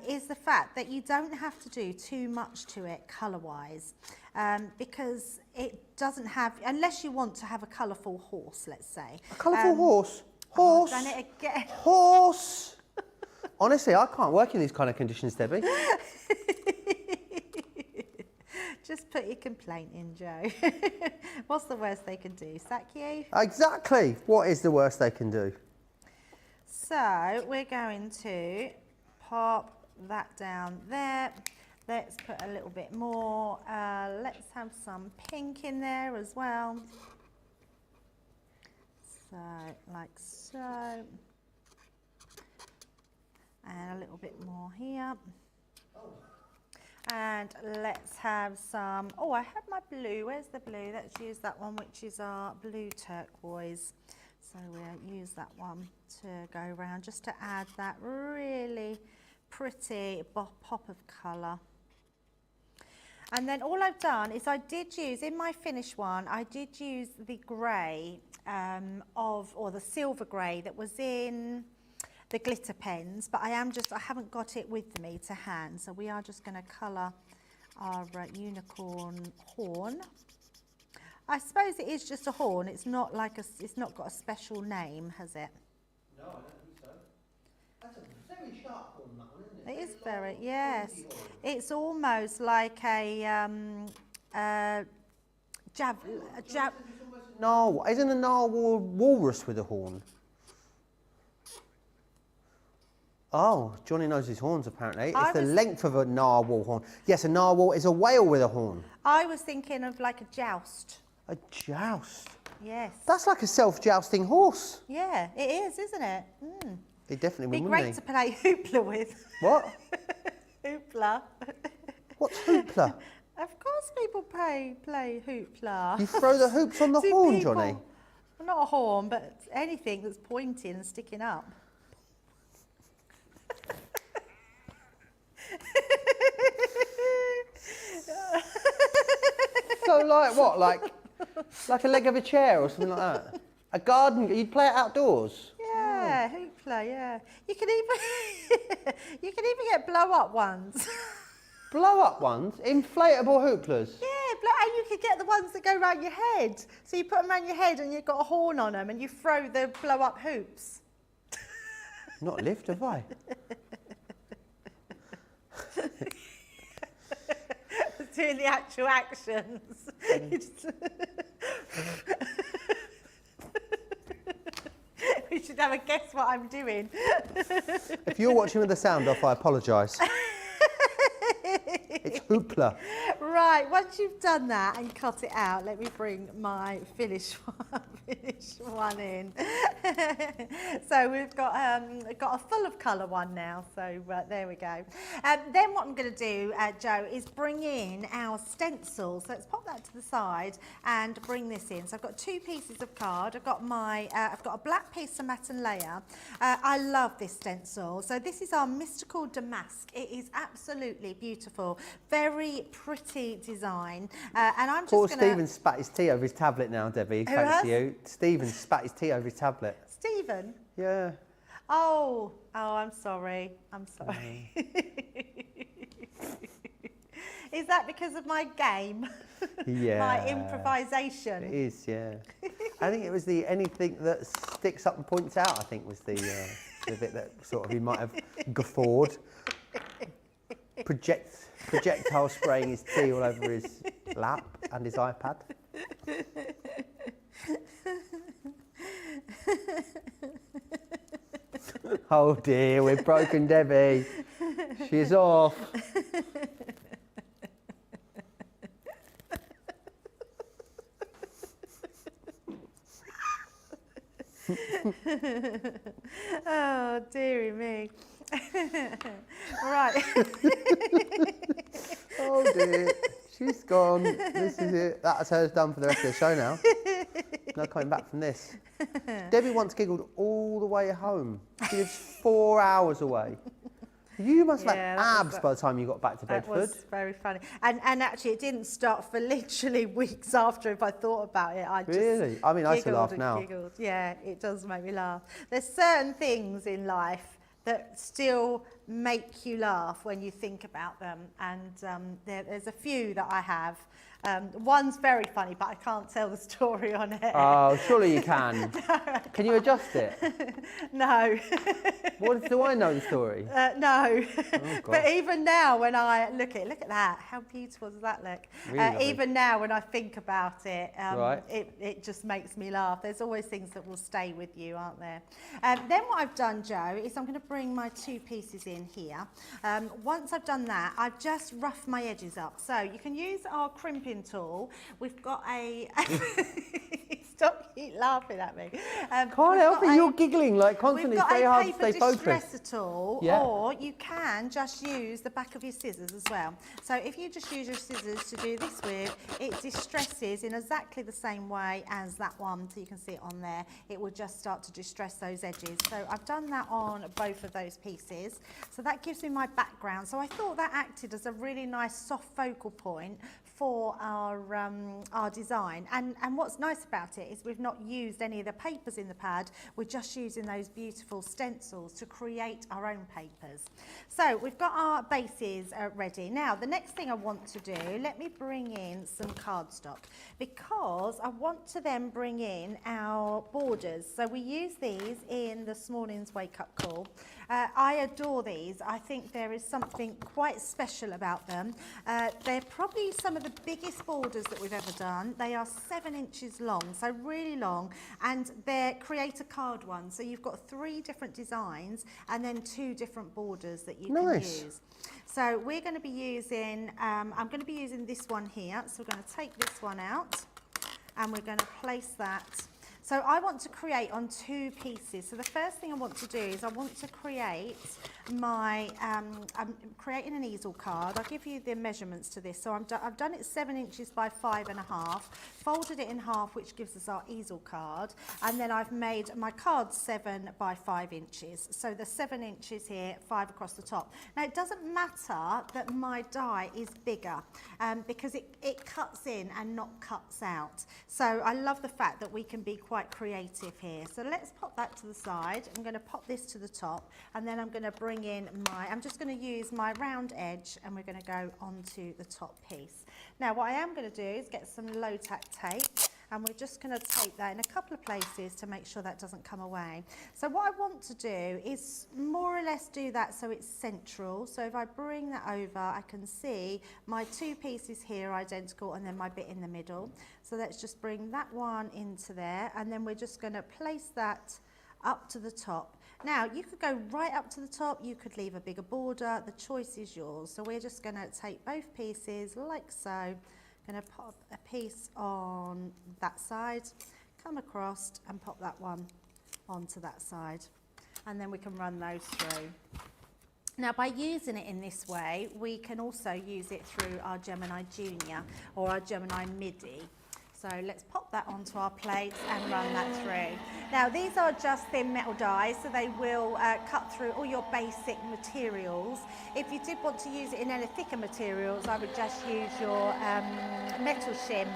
is the fact that you don't have to do too much to it colour-wise, because it doesn't have, unless you want to have a colourful horse, let's say. A colourful horse? Horse? I've done it again. Horse! Honestly, I can't work in these kind of conditions, Debbie. Just put your complaint in, Joe. What's the worst they can do? Sack you? Exactly. What is the worst they can do? So we're going to pop that down there. Let's put a little bit more. Let's have some pink in there as well. So, like so. And a little bit more here. And let's have some, oh, I had my blue. Where's the blue? Let's use that one, which is our blue turquoise. So we'll use that one to go around just to add that really pretty pop of colour. And then all I've done is I did use, in my finish one, I did use the grey or the silver grey that was in the glitter pens, but I haven't got it with me to hand. So we are just going to colour our unicorn horn. I suppose it is just a horn. It's not like it's not got a special name, has it? No, I don't think so. That's a very sharp horn, that one, isn't it? It is very, yes. It's almost like a No, isn't a narwhal walrus with a horn? Oh, Johnny knows his horns apparently. It's the length of a narwhal horn. Yes, a narwhal is a whale with a horn. I was thinking of like a joust. A joust? Yes. That's like a self-jousting horse. Yeah, it is, isn't it? Mm. It definitely Be would, great wouldn't to play hoopla with. What? Hoopla. What's hoopla? Of course people play hoopla. You throw the hoops on the To horn, people. Johnny? Well, not a horn, but anything that's pointing and sticking up. So like what? Like a leg of a chair or something like that? A garden, you'd play it outdoors? Yeah, hoopla, yeah. You can even get blow up ones. Blow up ones? Inflatable hooplas? Yeah, and you could get the ones that go around your head. So you put them around your head and you've got a horn on them and you throw the blow up hoops. Not lived, have I? Doing the actual actions. We should have a guess what I'm doing. If you're watching with the sound off, I apologise. It's hoopla. Right, once you've done that and cut it out, let me bring my finish one in. So we've got a full of colour one now, so there we go. Then what I'm going to do, Joe, is bring in our stencil. So let's pop that to the side and bring this in. So I've got 2 pieces of card. I've got a black piece of matte and layer. I love this stencil. So this is our Mystical Damask. It is absolutely beautiful, very pretty design. And I'm just Poor going Stephen spat his tea over his tablet now, Debbie, thanks to you. Stephen spat his tea over his tablet. Stephen? Yeah. Oh, I'm sorry. I'm sorry. Is that because of my game? Yeah. My improvisation? It is, yeah. I think it was the anything that sticks up and points out, I think was the bit that sort of he might have guffawed. Projectile spraying his tea all over his lap and his iPad. Oh dear, we've broken Debbie. She's off. Oh, dearie me. Right. Oh dear, she's gone. This is it. That's hers done for the rest of the show now. No coming back from this. Debbie once giggled all the way home. She lives 4 hours away. You must have had abs by the time you got back to Bedford. That was very funny. And actually, it didn't start for literally weeks after. If I thought about it, I just really? I mean, I still laugh now. Giggled. Yeah, it does make me laugh. There's certain things in life that still make you laugh when you think about them. And there's a few that I have. One's very funny, but I can't tell the story on it. Oh, surely you can. Can you adjust it? No. What do I know the story? No. Oh, But even now, when I look at that, how beautiful does that look? Really even now, when I think about it, Right. it just makes me laugh. There's always things that will stay with you, aren't there? Then what I've done, Joe, is I'm going to bring my 2 pieces in here. Once I've done that, I've just roughed my edges up. So you can use our crimping tool. We've got a... keep laughing at me. Can't help it, you're giggling like constantly. We've got It's very a hard to paper stay focused. distress tool, Yeah. or you can just use the back of your scissors as well. So if you just use your scissors to do this with, it distresses in exactly the same way as that one, so you can see it on there. It will just start to distress those edges. So I've done that on both of those pieces. So that gives me my background. So I thought that acted as a really nice soft focal point for our design. And what's nice about it is we've not used any of the papers in the pad, we're just using those beautiful stencils to create our own papers. So we've got our bases ready. Now the next thing I want to do, let me bring in some cardstock, because I want to then bring in our borders. So we use these in this morning's wake up call. I adore these. I think there is something quite special about them. They're probably some of the biggest borders that we've ever done. They are 7 inches long, so really long, and they're create a card ones. So you've got 3 different designs and then 2 different borders that you can use. So we're going to be using, I'm going to be using this one here. So we're going to take this one out and we're going to place that. So I want to create on 2 pieces. So the first thing I want to do is I want to create my, I'm creating an easel card. I'll give you the measurements to this. So I've done it 7 inches by 5.5, folded it in half, which gives us our easel card. And then I've made my card 7 by 5 inches. So the 7 inches here, 5 across the top. Now it doesn't matter that my die is bigger because it cuts in and not cuts out. So I love the fact that we can be quite creative here. So let's pop that to the side. I'm going to pop this to the top, and then I'm going to bring in I'm just going to use my round edge, and we're going to go onto the top piece. Now what I am going to do is get some low tack tape, and we're just going to tape that in a couple of places to make sure that doesn't come away. So what I want to do is more or less do that so it's central. So if I bring that over, I can see my 2 pieces here are identical, and then my bit in the middle. So let's just bring that one into there, and then we're just going to place that up to the top. Now you could go right up to the top, you could leave a bigger border, the choice is yours. So we're just going to take both pieces like so. Going to pop a piece on that side, come across and pop that one onto that side, and then we can run those through. Now by using it in this way, we can also use it through our Gemini Junior or our Gemini Midi. So let's pop that onto our plates and run that through. Now these are just thin metal dies, so they will cut through all your basic materials. If you did want to use it in any thicker materials, I would just use your metal shim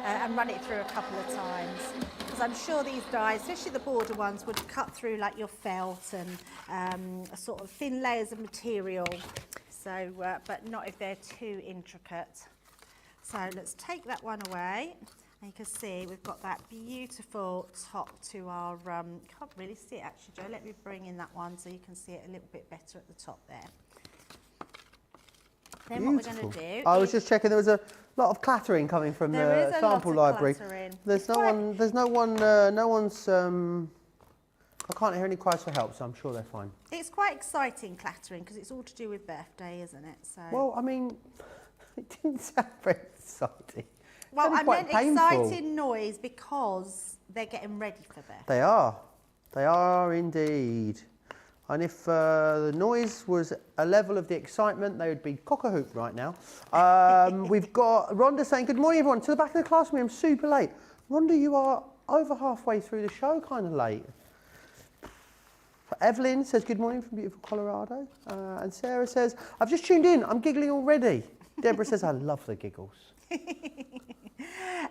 and run it through a couple of times. Because I'm sure these dies, especially the border ones, would cut through like your felt and sort of thin layers of material. So, but not if they're too intricate. So let's take that one away. And you can see we've got that beautiful top to our, can't really see it actually, Joe. Let me bring in that one so you can see it a little bit better at the top there. Then what we're going to do I was just checking, there was a lot of clattering coming from the sample library. There's no one's, I can't hear any cries for help, so I'm sure they're fine. It's quite exciting clattering because it's all to do with birthday, isn't it? So. Well, I mean, it didn't sound very exciting. Well, I meant painful. exciting noise because they're getting ready for birthday. They are indeed. And if the noise was a level of the excitement, they would be cock-a-hoop right now. We've got Rhonda saying, good morning everyone, to the back of the classroom, I'm super late. Rhonda, you are over halfway through the show, kind of late. Evelyn says, good morning from beautiful Colorado. And Sarah says, I've just tuned in, I'm giggling already. Deborah says, I love the giggles.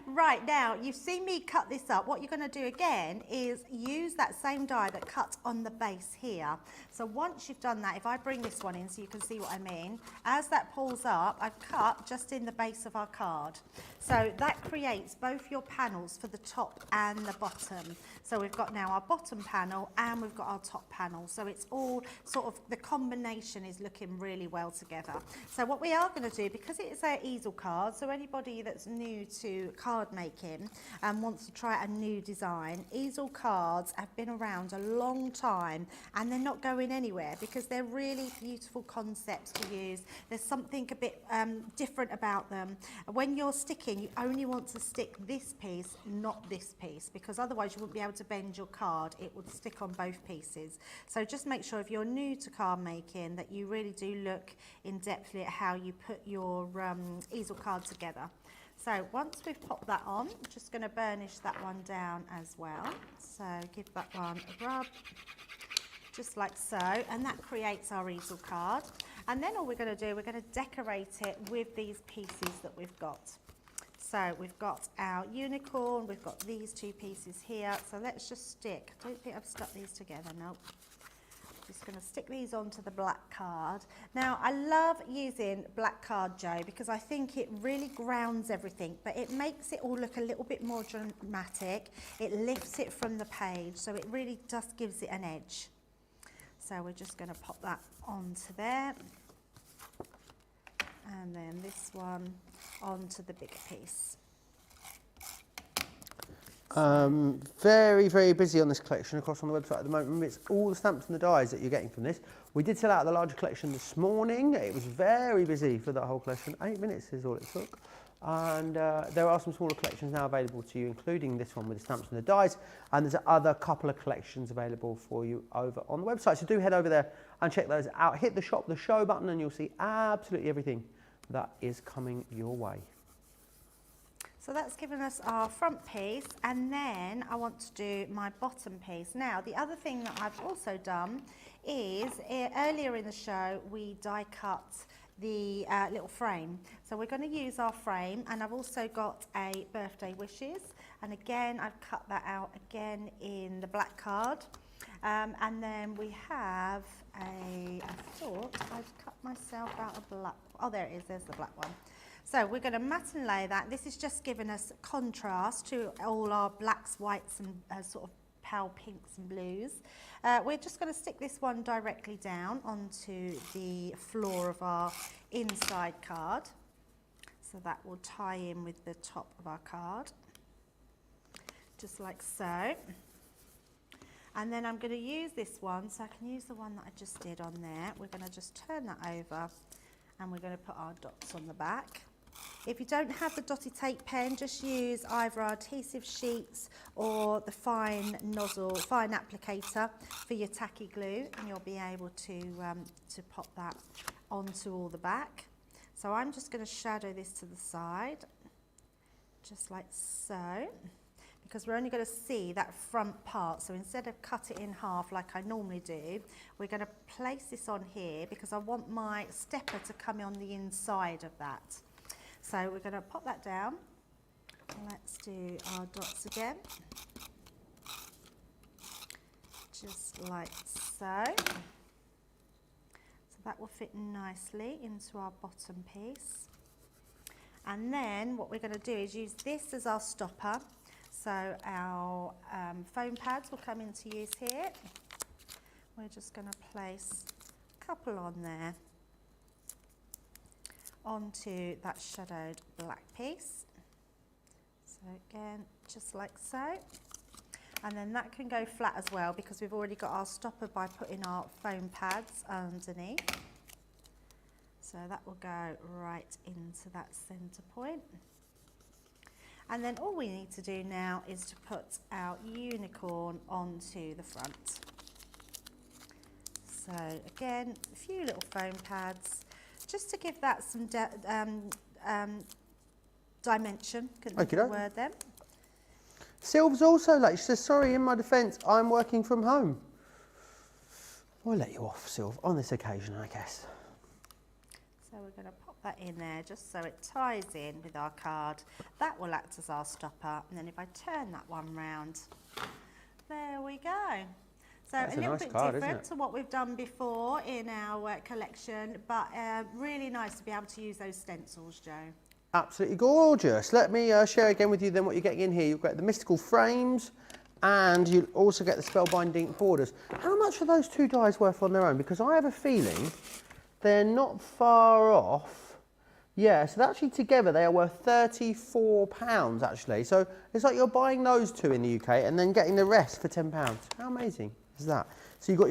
Right, now you've seen me cut this up. What you're going to do again is use that same die that cut on the base here. So once you've done that, if I bring this one in so you can see what I mean, as that pulls up, I've cut just in the base of our card. So that creates both your panels for the top and the bottom. So we've got now our bottom panel and we've got our top panel. So it's all sort of, the combination is looking really well together. So what we are going to do, because it is an easel card, so anybody that's new to card card making and wants to try a new design, easel cards have been around a long time and they're not going anywhere because they're really beautiful concepts to use. There's something a bit different about them. When you're sticking, you only want to stick this piece, not this piece, because otherwise you wouldn't be able to bend your card. It would stick on both pieces. So just make sure if you're new to card making that you really do look in depthly at how you put your easel card together. So once we've popped that on, I'm just going to burnish that one down as well. So give that one a rub, just like so, and that creates our easel card. And then all we're going to do, we're going to decorate it with these pieces that we've got. So we've got our unicorn, we've got these two pieces here. So let's just stick, I don't think I've stuck these together, nope. Just going to stick these onto the black card. Now I love using black card, Joe, because I think it really grounds everything, but it makes it all look a little bit more dramatic. It lifts it from the page, so it really just gives it an edge. So we're just going to pop that onto there. And then this one onto the bigger piece. Very, very busy on this collection across on the website at the moment. Remember, it's all the stamps and the dies that you're getting from this. We did sell out the larger collection this morning. It was very busy for that whole collection. 8 minutes is all it took. And there are some smaller collections now available to you, including this one with the stamps and the dies. And there's other couple of collections available for you over on the website. So do head over there and check those out. Hit the shop, the show button, and you'll see absolutely everything that is coming your way. So that's given us our front piece, and then I want to do my bottom piece. Now, the other thing that I've also done is, earlier in the show, we die cut the little frame. So we're going to use our frame, and I've also got a birthday wishes, and again, I've cut that out again in the black card. And then we have I thought I'd cut myself out a black, oh there it is, there's the black one. So we're going to matte and lay that. This is just giving us contrast to all our blacks, whites and sort of pale pinks and blues. We're just going to stick this one directly down onto the floor of our inside card. So that will tie in with the top of our card, just like so. And then I'm going to use this one, so I can use the one that I just did on there. We're going to just turn that over and we're going to put our dots on the back. If you don't have the dotty tape pen, just use either our adhesive sheets or the fine nozzle, fine applicator for your tacky glue, and you'll be able to pop that onto all the back. So I'm just going to shadow this to the side, just like so, because we're only going to see that front part. So instead of cut it in half like I normally do, we're going to place this on here because I want my stepper to come on the inside of that. So we're going to pop that down. Let's do our dots again, just like so. So that will fit nicely into our bottom piece. And then what we're going to do is use this as our stopper. So our foam pads will come into use here. We're just going to place a couple on there, onto that shadowed black piece. So again, just like so. And then that can go flat as well because we've already got our stopper by putting our foam pads underneath. So that will go right into that centre point. And then all we need to do now is to put our unicorn onto the front. So again, a few little foam pads, just to give that some dimension. Couldn't think of the word then. Sylv's also late. She says, sorry, in my defence, I'm working from home. We'll let you off, Sylv, on this occasion, I guess. So we're going to pop that in there just so it ties in with our card. That will act as our stopper. And then if I turn that one round, there we go. So That's a little nice bit card, different to what we've done before in our collection, but really nice to be able to use those stencils, Joe. Absolutely gorgeous. Let me share again with you then what you're getting in here. You've got the mystical frames and you'll also get the spellbinding borders. How much are those two dies worth on their own? Because I have a feeling they're not far off Yeah, so actually together they are worth £34 actually. So it's like you're buying those two in the UK and then getting the rest for £10. How amazing is that? So you've got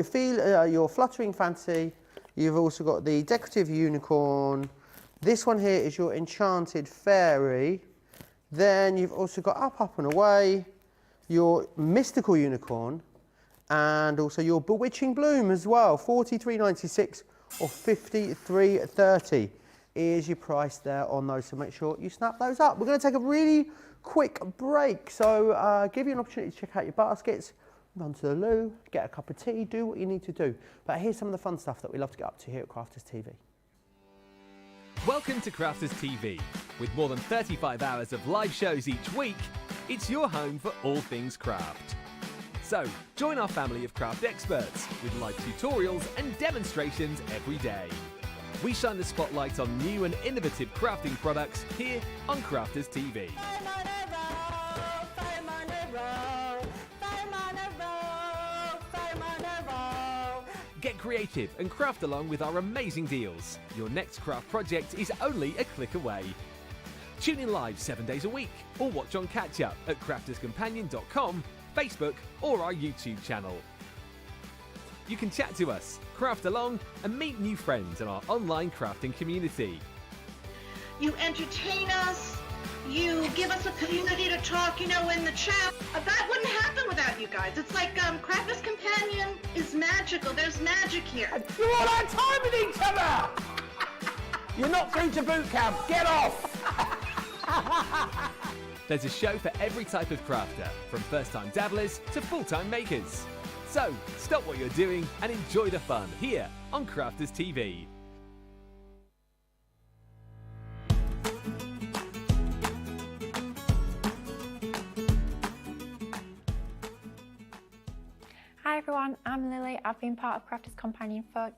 your Fluttering Fantasy, you've also got the Decorative Unicorn, this one here is your Enchanted Fairy, then you've also got Up and Away, your Mystical Unicorn, and also your Bewitching Bloom as well, £43.96 or £53.30. Is your price there on those, so make sure you snap those up. We're going to take a really quick break, so give you an opportunity to check out your baskets, run to the loo, get a cup of tea, do what you need to do. But here's some of the fun stuff that we love to get up to here at Crafters TV. Welcome to Crafters TV. With more than 35 hours of live shows each week, it's your home for all things craft. So, join our family of craft experts with live tutorials and demonstrations every day. We shine the spotlight on new and innovative crafting products here on Crafters TV. Get creative and craft along with our amazing deals. Your next craft project is only a click away. Tune in live 7 days a week or watch on catch up at crafterscompanion.com, Facebook or our YouTube channel. You can chat to us, craft along and meet new friends in our online crafting community. You entertain us, you give us a community to talk, in the chat. That wouldn't happen without you guys. It's like Crafters Companion is magical. There's magic here. You're all our time with each other! You're not through to boot camp, get off! There's a show for every type of crafter, from first-time dabblers to full-time makers. So, stop what you're doing and enjoy the fun here on Crafters TV. Hi everyone, I'm Lily. I've been part of Crafters Companion for about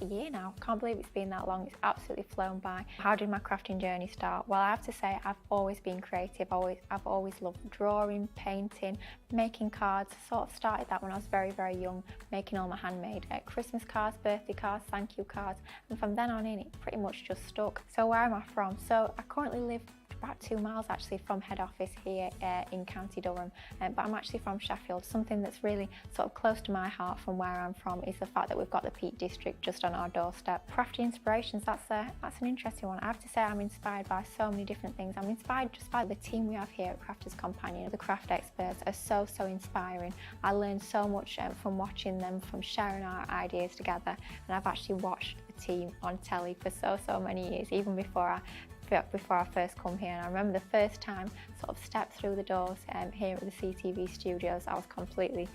a year now. Can't believe it's been that long. It's absolutely flown by. How did my crafting journey start? Well, I have to say I've always been creative. I've always loved drawing, painting, making cards. I sort of started that when I was very, very young, making all my handmade Christmas cards, birthday cards, thank you cards, and from then on in it pretty much just stuck. So where am I from? So I currently live about 2 miles actually from head office here in County Durham, but I'm actually from Sheffield. Something that's really sort of close to my heart from where I'm from is the fact that we've got the Peak District just on our doorstep. Crafty inspirations, that's an interesting one. I have to say I'm inspired by so many different things. I'm inspired just by the team we have here at Crafters Companion. The craft experts are so inspiring. I learned so much from watching them, from sharing our ideas together, and I've actually watched the team on telly for so many years, even before I first come here. And I remember the first time sort of stepped through the doors here at the CTV studios, I was completely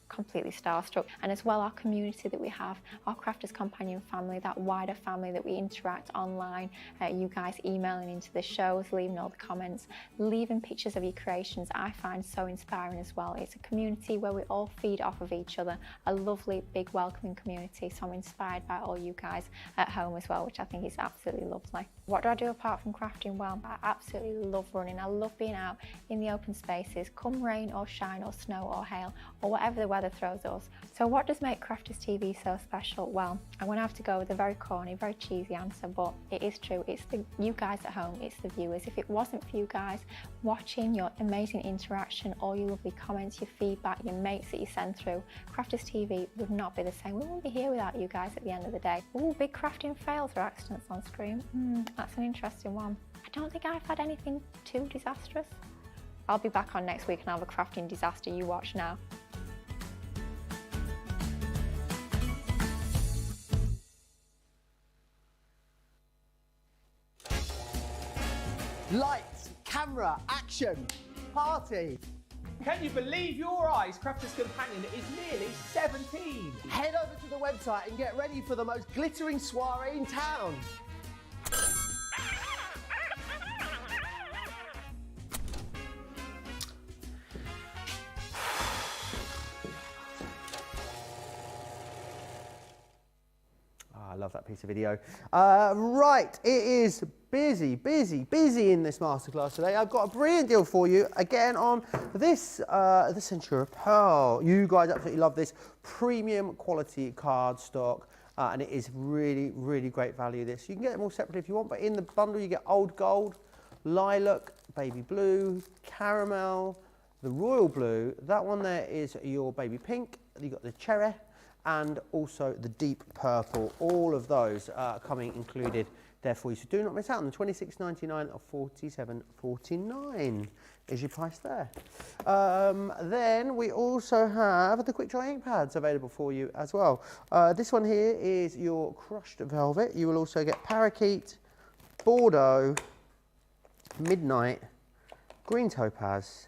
starstruck. And as well, our community that we have, our Crafters Companion family, that wider family that we interact online, you guys emailing into the shows, leaving all the comments, leaving pictures of your creations, I find so inspiring as well. It's a community where we all feed off of each other, a lovely, big, welcoming community. So I'm inspired by all you guys at home as well, which I think is absolutely lovely. What do I do apart from crafting? Well, I absolutely love running. I love being out in the open spaces, come rain or shine or snow or hail or whatever the weather throws us. So what does make Crafters TV so special? Well, I'm going to have to go with a very corny, very cheesy answer, but it is true. It's you guys at home, it's the viewers. If it wasn't for you guys watching, your amazing interaction, all your lovely comments, your feedback, your mates that you send through, Crafters TV would not be the same. We wouldn't be here without you guys at the end of the day. Ooh, big crafting fails or accidents on screen. That's an interesting one. I don't think I've had anything too disastrous. I'll be back on next week and I'll have a crafting disaster you watch now. Lights, camera, action, party. Can you believe your eyes? Crafters Companion is nearly 17. Head over to the website and get ready for the most glittering soiree in town. I love that piece of video. Right, it is busy in this masterclass today. I've got a brilliant deal for you again on this the Centura Pearl. You guys absolutely love this premium quality cardstock. and it is really, really great value this. You can get them all separately if you want, but in the bundle you get old gold, lilac, baby blue, caramel, the royal blue. That one there is your baby pink. You've got the cherry and also the deep purple. All of those are coming included there for you. So do not miss out on the $26.99 or $47.49 is your price there. Then we also have the quick dry ink pads available for you as well. This one here is your crushed velvet. You will also get parakeet, Bordeaux, midnight, green topaz,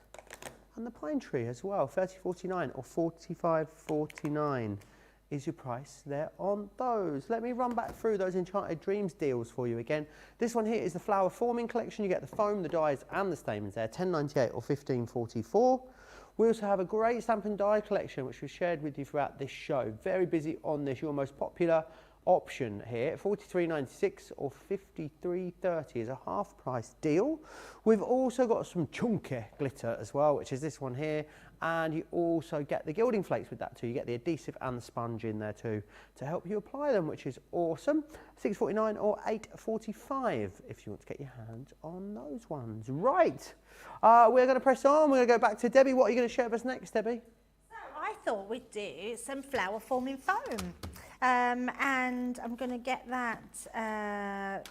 and the pine tree as well. $30.49 or $45.49 is your price there on those. Let me run back through those Enchanted Dreams deals for you again. This one here is the flower forming collection. You get the foam, the dies and the stamens there, $10.98 or $15.44. We also have a great stamp and die collection which we've shared with you throughout this show. Very busy on this, your most popular option here, $43.96 or $53.30 is a half price deal. We've also got some chunky glitter as well, which is this one here, and you also get the Gilding Flakes with that too. You get the adhesive and the sponge in there too to help you apply them, which is awesome. $6.49 or $8.45 if you want to get your hands on those ones. Right, we're going to press on. We're going to go back to Debbie. What are you going to share with us next, Debbie? So I thought we'd do some flower forming foam. And I'm going to get that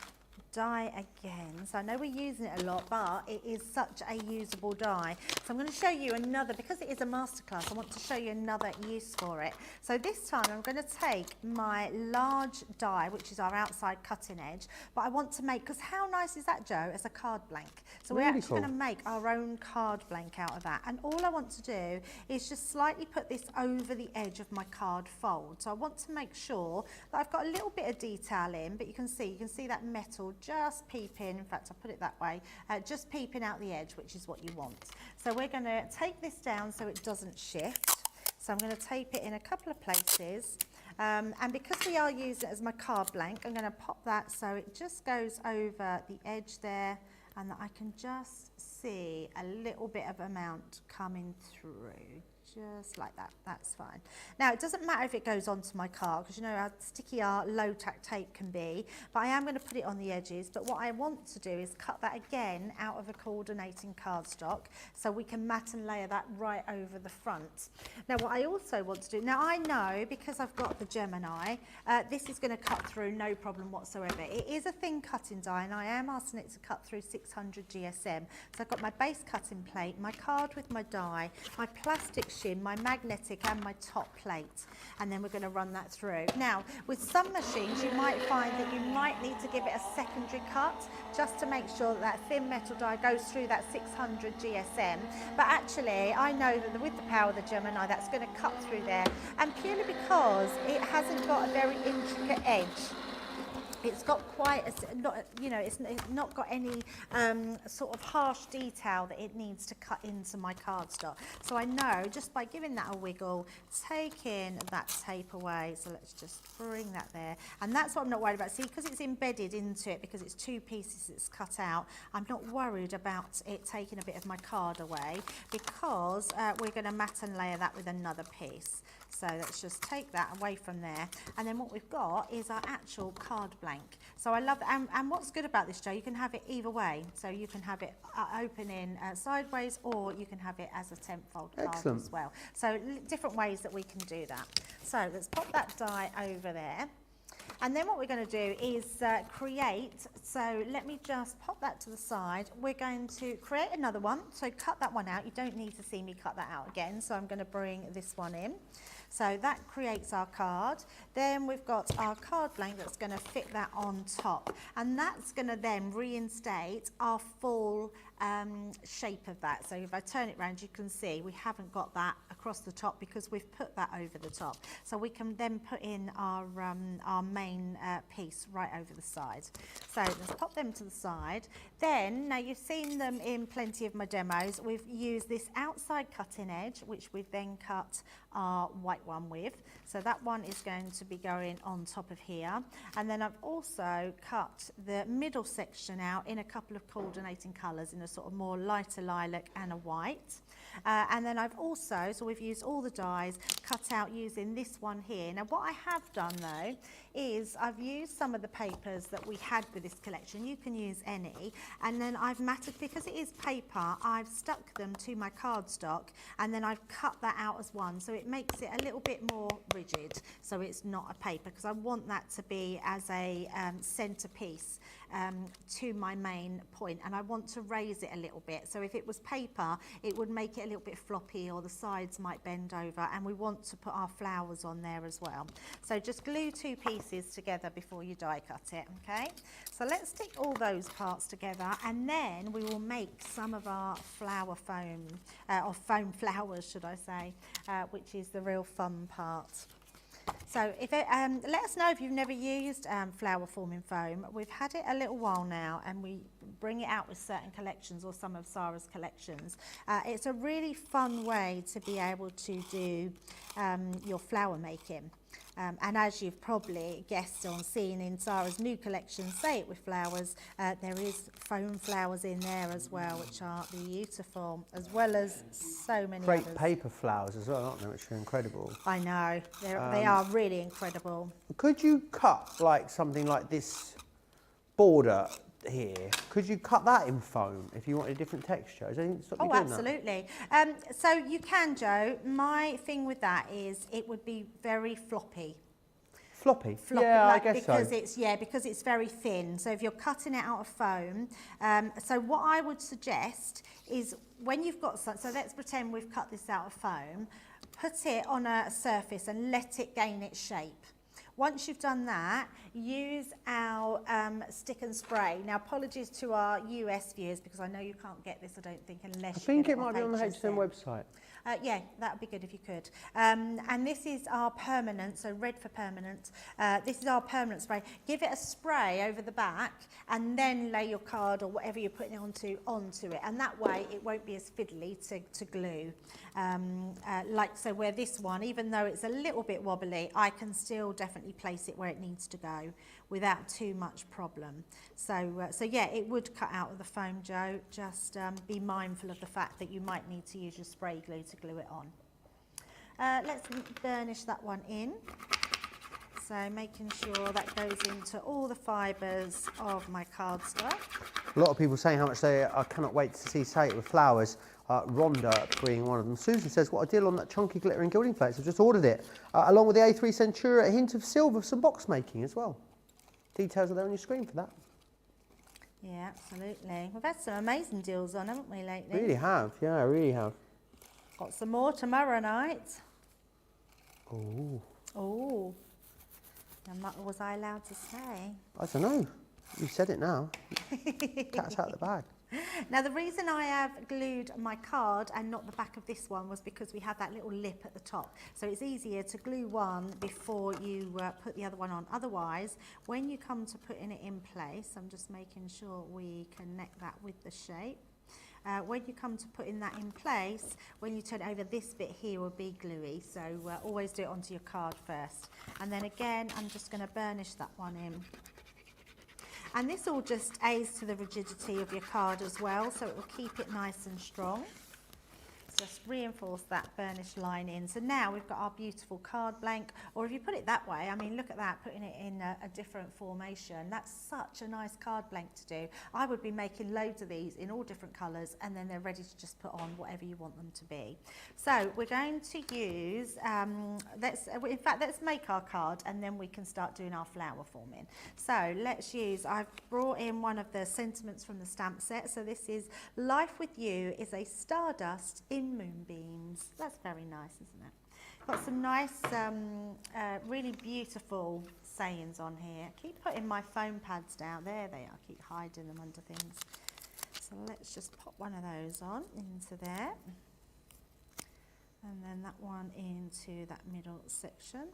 die again. So I know we're using it a lot, but it is such a usable die. So I'm going to show you another, because it is a masterclass, I want to show you another use for it. So this time I'm going to take my large die, which is our outside cutting edge, but I want to make, because how nice is that, Joe, as a card blank? So we're actually going to make our own card blank out of that. And all I want to do is just slightly put this over the edge of my card fold. So I want to make sure that I've got a little bit of detail in, but you can see that metal just peeping. In fact, I'll put it that way, just peeping out the edge, which is what you want. So we're going to take this down so it doesn't shift. So I'm going to tape it in a couple of places. And because we are using it as my card blank, I'm going to pop that so it just goes over the edge there, and that I can just see a little bit of amount coming through. Just like that, that's fine. Now it doesn't matter if it goes onto my card, because you know how sticky our low tack tape can be, but I am going to put it on the edges. But what I want to do is cut that again out of a coordinating cardstock so we can mat and layer that right over the front. Now what I also want to do, now I know because I've got the Gemini, this is going to cut through no problem whatsoever. It is a thin cutting die and I am asking it to cut through 600 GSM. So I've got my base cutting plate, my card with my die, my plastic shim, my magnetic and my top plate, and then we're going to run that through. Now with some machines you might find that you might need to give it a secondary cut just to make sure that that thin metal die goes through that 600 GSM, but actually I know that with the power of the Gemini that's going to cut through there, and purely because it hasn't got a very intricate edge. It's got quite a, not, you know, it's not got any sort of harsh detail that it needs to cut into my cardstock. So I know just by giving that a wiggle, taking that tape away, so let's just bring that there. And that's what I'm not worried about. See, because it's embedded into it, because it's two pieces it's cut out, I'm not worried about it taking a bit of my card away, because we're going to mat and layer that with another piece. So let's just take that away from there. And then what we've got is our actual card blank. So I love that. And what's good about this, Joe, you can have it either way. So you can have it opening sideways, or you can have it as a 10th fold card as well. So different ways that we can do that. So let's pop that die over there. And then what we're going to do is create, so let me just pop that to the side. We're going to create another one. So cut that one out. You don't need to see me cut that out again. So I'm going to bring this one in. So that creates our card. Then we've got our card blank that's going to fit that on top. And that's going to then reinstate our full shape of that. So if I turn it around, you can see we haven't got that across the top because we've put that over the top. So we can then put in our main piece right over the side. So let's pop them to the side. Then, now you've seen them in plenty of my demos, we've used this outside cutting edge, which we've then cut our white one with. So that one is going to be going on top of here. And then I've also cut the middle section out in a couple of coordinating colours, in a sort of more lighter lilac and a white. And then I've also, so we've used all the dies, cut out using this one here. Now what I have done though is I've used some of the papers that we had with this collection. You can use any, and then I've matted, because it is paper, I've stuck them to my cardstock, and then I've cut that out as one, so it makes it a little bit more rigid, so it's not a paper, because I want that to be as a centerpiece to my main point, and I want to raise it a little bit. So if it was paper, it would make it a little bit floppy, or the sides might bend over, and we want to put our flowers on there as well. So just glue two pieces together before you die cut it, okay? So let's stick all those parts together, and then we will make some of our flower foam, or foam flowers, should I say, which is the real fun part. So if it, let us know if you've never used flower forming foam. We've had it a little while now, and we bring it out with certain collections or some of Sara's collections. It's a really fun way to be able to do your flower making. And as you've probably guessed on seeing in Sara's new collection, Say It With Flowers, there is foam flowers in there as well, which are beautiful, as well as so many Great others. paper flowers as well, aren't they, which are incredible. I know, they are really incredible. Could you cut like something like this border here? Could you cut that in foam if you wanted a different texture? Is there anything to stop you doing absolutely. So you can, Joe. My thing with that is it would be very floppy. Floppy? Floppy, Yeah, like, I guess because so. it's because it's very thin. So if you're cutting it out of foam, so what I would suggest is when you've got so let's pretend we've cut this out of foam, put it on a surface and let it gain its shape. Once you've done that, use our stick and spray. Now, apologies to our US viewers, because I know you can't get this, I don't think, unless I think you it might be on the HSN website. Yeah, that would be good if you could. And this is our permanent, so red for permanent. This is our permanent spray. Give it a spray over the back, and then lay your card or whatever you're putting it onto it. And that way, it won't be as fiddly to glue. Like so, where this one, even though it's a little bit wobbly, I can still definitely place it where it needs to go without too much problem. So yeah, it would cut out of the foam, Joe. Just be mindful of the fact that you might need to use your spray glue to glue it on. Let's burnish that one in. So making sure that goes into all the fibres of my cardstock. A lot of people saying how much they cannot wait to see Say It With Flowers. Rhonda being one of them. Susan says, what a deal on that chunky glittering gilding flakes. I've just ordered it. Along with the A3 Centura, a hint of silver for some box making as well. Details are there on your screen for that. Yeah, absolutely. We've had some amazing deals on, haven't we, lately? Really have, yeah, really have. Got some more tomorrow night. Oh. Oh. Was I allowed to say? I don't know. You said it now. Cat's out of the bag. Now, the reason I have glued my card and not the back of this one was because we had that little lip at the top. So it's easier to glue one before you put the other one on. Otherwise, when you come to putting it in place, I'm just making sure we connect that with the shape. When you come to putting that in place, when you turn it over, this bit here will be gluey. So always do it onto your card first. And then again, I'm just going to burnish that one in. And this all just aids to the rigidity of your card as well, so it will keep it nice and strong. Just reinforce that burnish line in. So now we've got our beautiful card blank, or if you put it that way, I mean, look at that, putting it in a different formation. That's such a nice card blank to do. I would be making loads of these in all different colours, and then they're ready to just put on whatever you want them to be. So we're going to use, in fact, let's make our card, and then we can start doing our flower forming. So let's use, I've brought in one of the sentiments from the stamp set. So this is Life With You is a Stardust in Moonbeams. That's very nice, isn't it? Got some nice, really beautiful sayings on here. I keep putting my foam pads down. There they are. I keep hiding them under things. So let's just pop one of those on into there. And then that one into that middle section.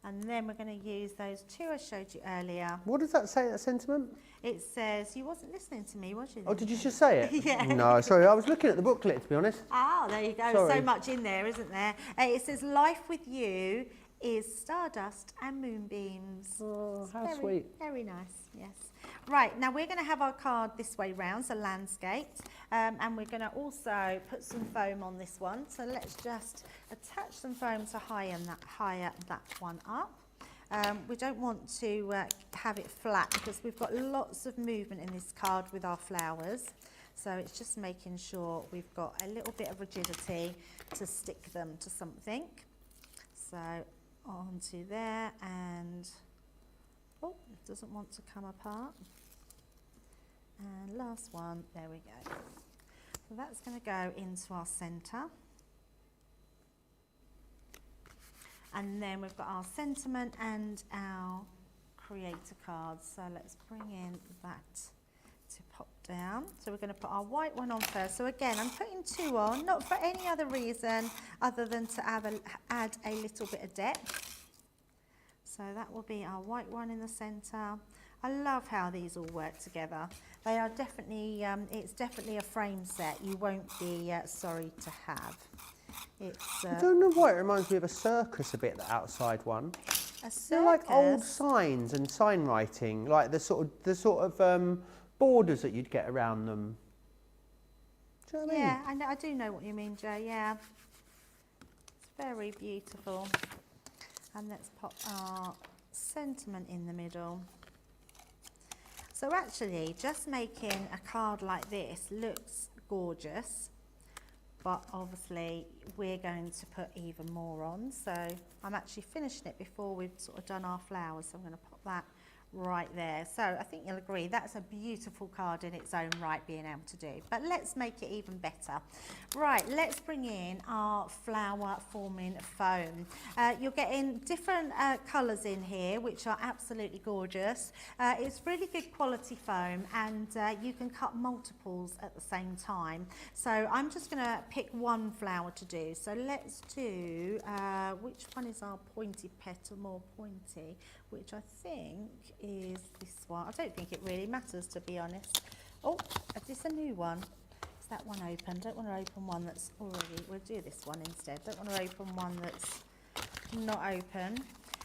And then we're going to use those two I showed you earlier. What does that say, that sentiment? It says, you wasn't listening to me, was you? Oh, did you just say it? Yeah. No, sorry, I was looking at the booklet, to be honest. Ah, there you go. Sorry. So much in there, isn't there? It says, life with you is stardust and moonbeams. Oh, It's how very, sweet. Very nice, yes. Right, now we're going to have our card this way round, so landscaped, and we're going to also put some foam on this one. So let's just attach some foam to higher that one up. We don't want to have it flat because we've got lots of movement in this card with our flowers. So it's just making sure we've got a little bit of rigidity to stick them to something. So onto there, and oh, it doesn't want to come apart. And last one, there we go. So that's going to go into our centre. And then we've got our sentiment and our creator cards. So let's bring in that to pop down. So we're going to put our white one on first. So again, I'm putting 2 on, not for any other reason other than to add a little bit of depth. So that will be our white one in the centre. I love how these all work together. They are definitely, it's definitely a frame set you won't be sorry to have. It's, I don't know why it reminds me of a circus a bit, the outside one. A circus? They're like old signs and sign writing, like the sort of borders that you'd get around them. Do you know what I mean? Yeah, I do know what you mean, Joe, yeah. It's very beautiful. And let's pop our sentiment in the middle. So actually, just making a card like this looks gorgeous, but obviously we're going to put even more on. So I'm actually finishing it before we've sort of done our flowers. So I'm going to pop that right there. So I think you'll agree that's a beautiful card in its own right, being able to do. But let's make it even better. Right, let's bring in our flower forming foam. You're getting different colours in here, which are absolutely gorgeous. It's really good quality foam, and you can cut multiples at the same time. So I'm just going to pick one flower to do. So let's do, which one is our pointy petal, more pointy, which I think is this one. I don't think it really matters, to be honest. Oh, is this a new one? Is that one open? Don't want to open one that's already, we'll do this one instead. Don't want to open one that's not open.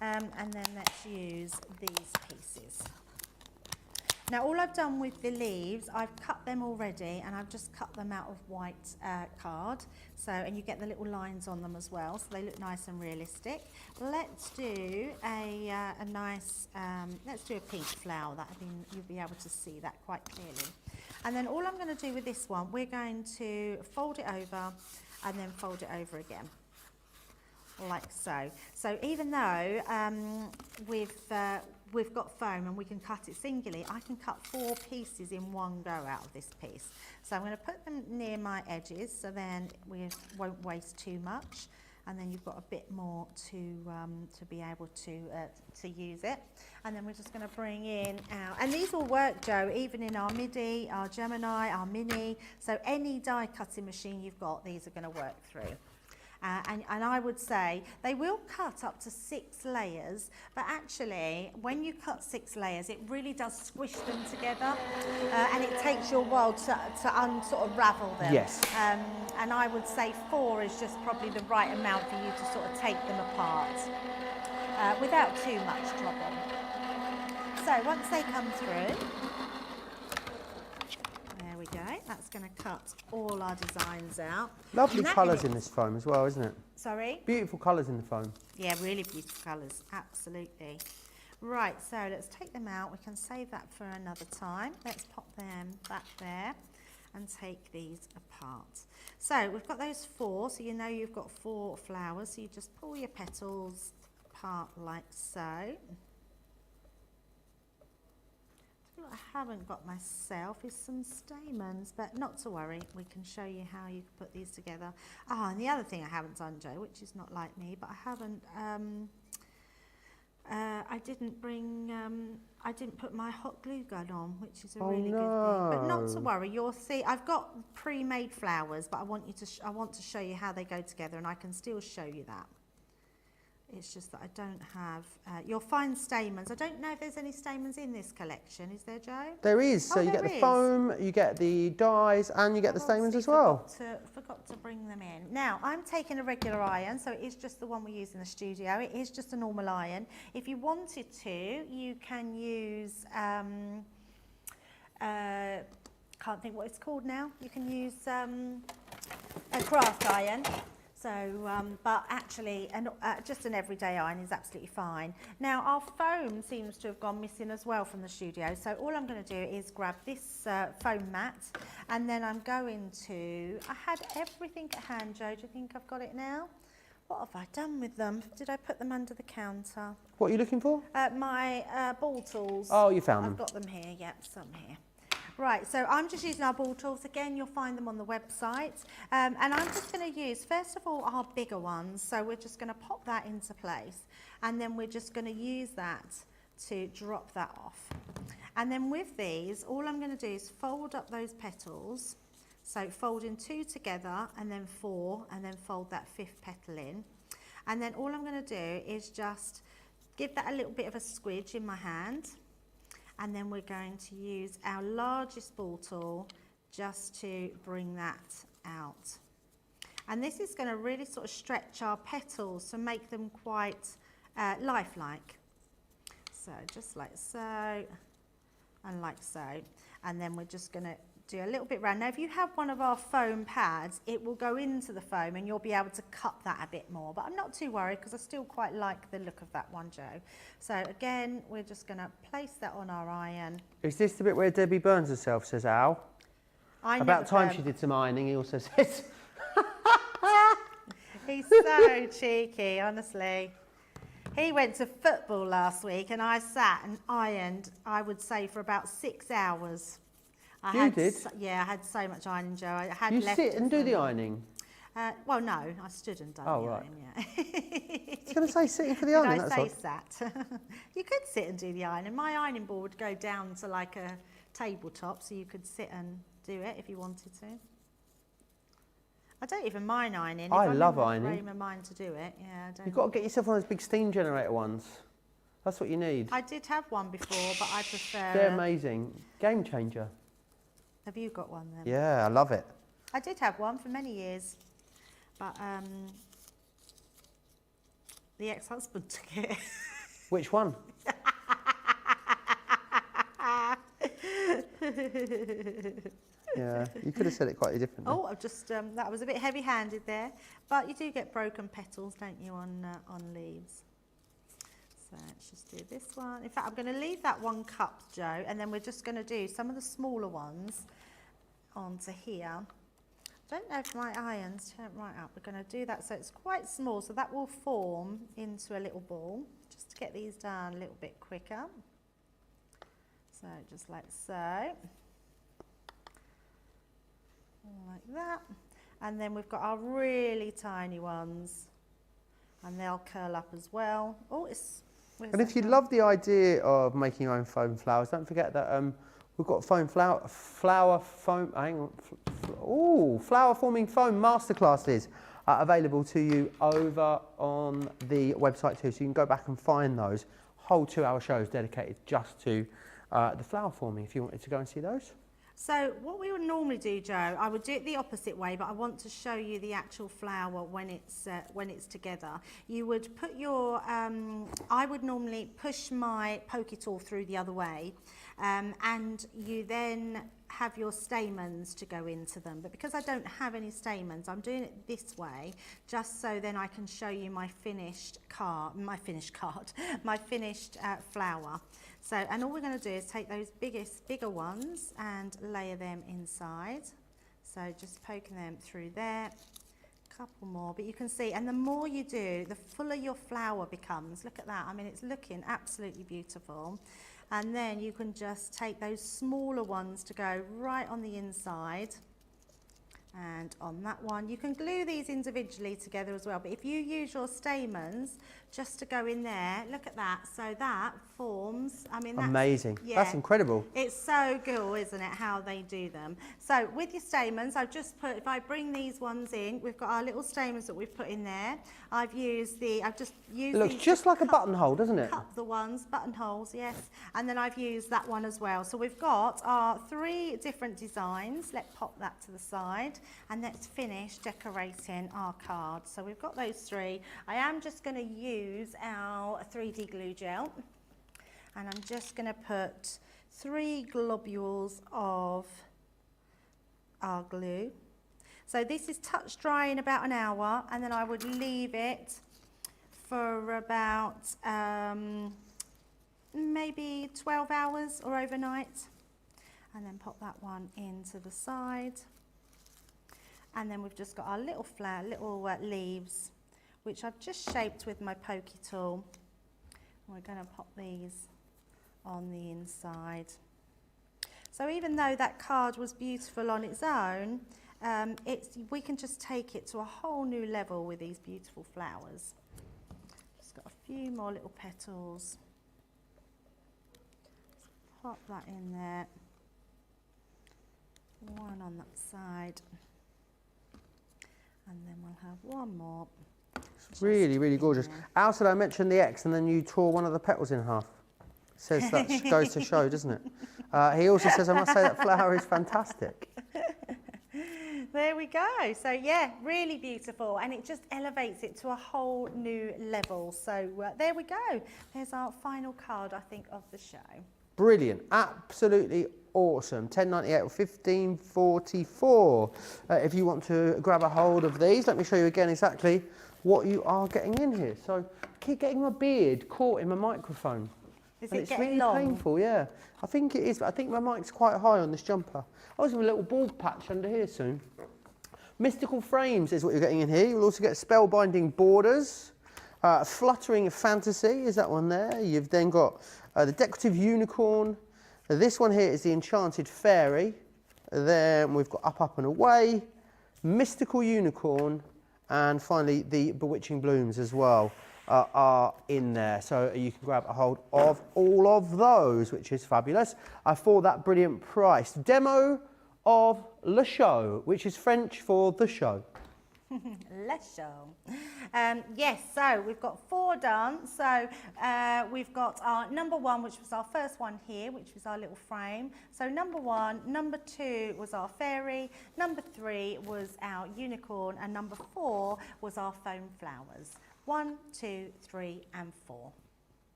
And then let's use these pieces. Now all I've done with the leaves, I've cut them already, and I've just cut them out of white card. So, and you get the little lines on them as well, so they look nice and realistic. Let's do a nice, let's do a pink flower. You'll be able to see that quite clearly. And then all I'm going to do with this one, we're going to fold it over and then fold it over again, like so. So even though we've got foam and we can cut it singularly, I can cut 4 pieces in one go out of this piece. So I'm going to put them near my edges, so then we won't waste too much, and then you've got a bit more to be able to use it. And then we're just going to bring in our, and these will work, Joe, even in our MIDI, our Gemini, our Mini. So any die cutting machine you've got, these are going to work through. And I would say they will cut up to 6 layers, but actually when you cut 6 layers it really does squish them together, and it takes you a while to sort of ravel them. Yes. And I would say 4 is just probably the right amount for you to sort of take them apart without too much trouble. So once they come through, there we go, that's going to cut all our designs out. Lovely colours in this foam as well, isn't it? Sorry? Beautiful colours in the foam. Yeah, really beautiful colours, absolutely. Right, so let's take them out. We can save that for another time. Let's pop them back there and take these apart. So we've got those 4, so you know you've got 4 flowers. So you just pull your petals apart like so. What I haven't got myself is some stamens, but not to worry, we can show you how you can put these together. Ah, and the other thing I haven't done, Joe, which is not like me, but I haven't, I didn't put my hot glue gun on, which is a really good thing. But not to worry, you'll see, I've got pre-made flowers, but I want to show you how they go together, and I can still show you that. It's just that I don't have, you'll find Stamens. I don't know if there's any Stamens in this collection, is there, Joe? There is, so you get the foam, you get the dies, and you get the Stamens as well. Forgot to bring them in. Now, I'm taking a regular iron, so it is just the one we use in the studio. It is just a normal iron. If you wanted to, you can use, can't think what it's called now. You can use a craft iron. So, but actually, just an everyday iron is absolutely fine. Now, our foam seems to have gone missing as well from the studio. So all I'm going to do is grab this foam mat, and then I'm going to, I had everything at hand, Joe. Do you think I've got it now? What have I done with them? Did I put them under the counter? What are you looking for? My ball tools. Oh, you found them. I've got them here, yep, some here. Right, so I'm just using our ball tools. Again, you'll find them on the website. And I'm just going to use, first of all, our bigger ones. So we're just going to pop that into place. And then we're just going to use that to drop that off. And then with these, all I'm going to do is fold up those petals. So folding 2 together, and then 4, and then fold that 5th petal in. And then all I'm going to do is just give that a little bit of a squidge in my hand. And then we're going to use our largest ball tool just to bring that out. And this is going to really sort of stretch our petals to make them quite lifelike. So just like so, and like so. And then we're just going to do a little bit round. Now, if you have one of our foam pads, it will go into the foam and you'll be able to cut that a bit more. But I'm not too worried because I still quite like the look of that one, Joe. So again, we're just going to place that on our iron. Is this the bit where Debbie burns herself, says Al? About time she did some ironing, he also says. He's so cheeky, honestly. He went to football last week and I sat and ironed, I would say, for about 6 hours. You did? Yeah, I had so much ironing, Joe. I had You left sit and do the ironing? Well, no, I stood and done the ironing, yeah. I was going to say sitting for the ironing, that's Did I say sat? You could sit and do the ironing. My ironing board would go down to like a tabletop, so you could sit and do it if you wanted to. I don't even mind ironing. I love ironing. If I'm in the frame of mind to do it, yeah. I don't. You've got to get yourself one of those big steam generator ones. That's what you need. I did have one before, but I prefer... They're amazing. Game changer. Have you got one then? Yeah, I love it. I did have one for many years, but the ex-husband took it. Which one? Yeah, you could have said it quite differently. Oh, I've just that was a bit heavy-handed there, but you do get broken petals, don't you, on leaves? So let's just do this one. In fact, I'm going to leave that one cupped, Joe, and then we're just going to do some of the smaller ones onto here. I don't know if my irons turn right up. We're going to do that so it's quite small, so that will form into a little ball, just to get these done a little bit quicker. So just like so. Like that. And then we've got our really tiny ones, and they'll curl up as well. Oh, it's... And if you love the idea of making your own foam flowers, don't forget that we've got flower forming foam masterclasses available to you over on the website too. So you can go back and find those whole 2-hour shows dedicated just to the flower forming if you wanted to go and see those. So what we would normally do, Joe, I would do it the opposite way, but I want to show you the actual flower when it's together. You would put your, I would normally push my pokey tool through the other way, and you then have your stamens to go into them. But because I don't have any stamens, I'm doing it this way, just so then I can show you my finished flower. So, and all we're going to do is take those bigger ones and layer them inside. So just poking them through there, a couple more, but you can see, and the more you do, the fuller your flower becomes. Look at that, I mean, it's looking absolutely beautiful. And then you can just take those smaller ones to go right on the inside, And on that one, you can glue these individually together as well, but if you use your stamens just to go in there, look at that. So that forms, I mean, that's amazing. Yeah, that's incredible. It's so cool, isn't it, how they do them. So with your stamens, I've just put, if I bring these ones in, we've got our little stamens that we've put in there. I've just used It looks these just to like a buttonhole, doesn't it? Cut the ones, buttonholes, yes. And then I've used that one as well. So we've got our 3 different designs. Let's pop that to the side and let's finish decorating our card. So we've got those 3. I am just going to use our 3D glue gel, and I'm just going to put 3 globules of our glue. So this is touch dry in about an hour, and then I would leave it for about maybe 12 hours or overnight, and then pop that one into the side. And then we've just got our little leaves, which I've just shaped with my pokey tool. We're going to pop these on the inside. So even though that card was beautiful on its own, we can just take it to a whole new level with these beautiful flowers. Just got a few more little petals. Just pop that in there. One on that side. And then we'll have one more. It's really, really gorgeous. Alison, I mentioned the X, and then you tore one of the petals in half. Says that goes to show, doesn't it? He also says, I must say that flower is fantastic. There we go. So yeah, really beautiful, and it just elevates it to a whole new level. So there we go. There's our final card, I think, of the show. Brilliant, absolutely awesome. 10.98 or 15.44. If you want to grab a hold of these, let me show you again exactly what you are getting in here. So I keep getting my beard caught in my microphone. Is and it it's getting really long? painful, yeah. I think it is, but I think my mic's quite high on this jumper. I also have a little bald patch under here soon. Mystical frames is what you're getting in here. You'll also get spellbinding borders. Fluttering fantasy is that one there. You've then got the decorative unicorn. This one here is the enchanted fairy. Then we've got up and away, mystical unicorn, and finally the bewitching blooms as well are in there. So you can grab a hold of all of those, which is fabulous, for that brilliant price. Demo of le show, which is French for the show. Le show. Yes, so we've got 4 done. So we've got our number 1, which was our first one here, which was our little frame. So number 1, number 2 was our fairy, number 3 was our unicorn, and number 4 was our foam flowers. 1, 2, 3, and 4.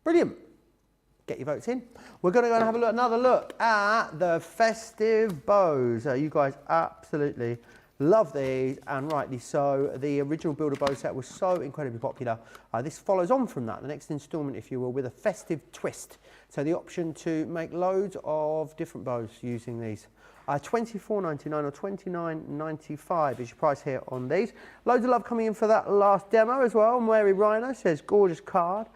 Brilliant. Get your votes in. We're going to go and have another look at the Festive Bows. You guys absolutely love these, and rightly so. The original Builder Bow set was so incredibly popular. This follows on from that, the next instalment, if you will, with a festive twist. So the option to make loads of different bows using these. $24.99 or $29.95 is your price here on these. Loads of love coming in for that last demo as well. Mary Rhino says, gorgeous card.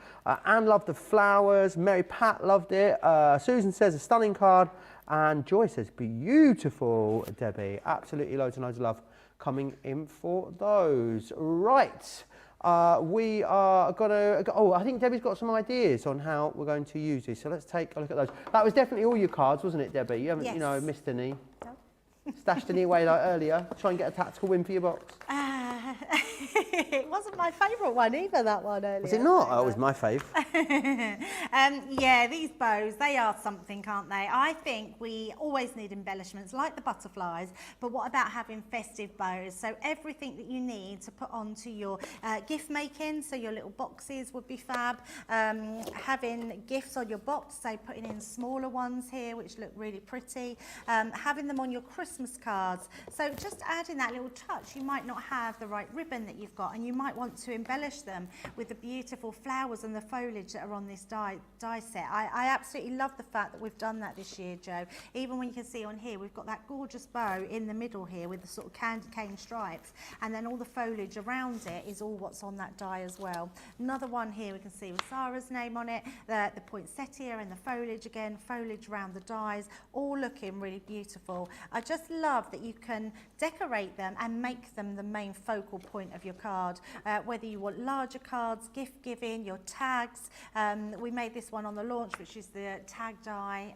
Anne loved the flowers. Mary Pat loved it. Susan says, a stunning card. And Joy says, beautiful, Debbie. Absolutely loads and loads of love coming in for those. Right. We are going to, I think Debbie's got some ideas on how we're going to use these. So let's take a look at those. That was definitely all your cards, wasn't it, Debbie? You haven't, yes. you know, missed any. No. Stashed any away like earlier. Try and get a tactical win for your box. It wasn't my favourite one either, that one earlier. Was it not? Oh, it was my fave. Yeah, these bows, they are something, aren't they? I think we always need embellishments like the butterflies, but what about having festive bows? So everything that you need to put onto your gift making, so your little boxes would be fab. Having gifts on your box, so putting in smaller ones here, which look really pretty. Having them on your Christmas cards. So just adding that little touch. You might not have the right ribbon that you've you've got, and you might want to embellish them with the beautiful flowers and the foliage that are on this die set. I absolutely love the fact that we've done that this year, Joe. Even when you can see on here, we've got that gorgeous bow in the middle here with the sort of candy cane stripes, and then all the foliage around it is all what's on that die as well. Another one here we can see with Sara's name on it, the poinsettia and the foliage again, foliage around the dies, all looking really beautiful. I just love that you can decorate them and make them the main focal point of your card, whether you want larger cards, gift giving, your tags. We made this one on the launch, which is the tag die,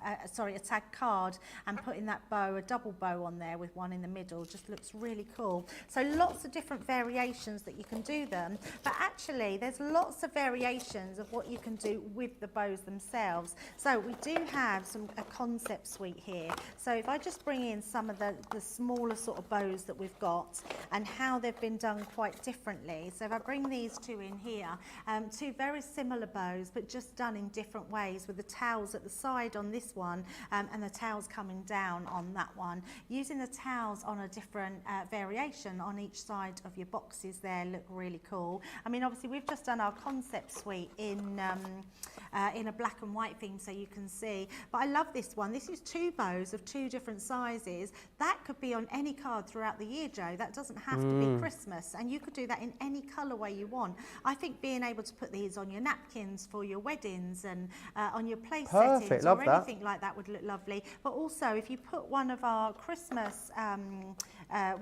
a tag card, and putting that bow, a double bow on there with one in the middle, just looks really cool. So lots of different variations that you can do them, but actually there's lots of variations of what you can do with the bows themselves. So we do have a concept suite here. So if I just bring in some of the smaller sort of bows that we've got and how they've been done quite differently. So if I bring these two in here, two very similar bows, but just done in different ways, with the towels at the side on this one and the towels coming down on that one. Using the towels on a different variation on each side of your boxes there look really cool. I mean, obviously we've just done our concept suite in a black and white theme, so you can see, but I love this one. This is two bows of two different sizes. That could be on any card throughout the year, Joe. That doesn't have to be Christmas, and you could do that in any colourway you want. I think being able to put these on your napkins for your weddings and on your place settings or anything like that would look lovely. But also, if you put one of our Christmas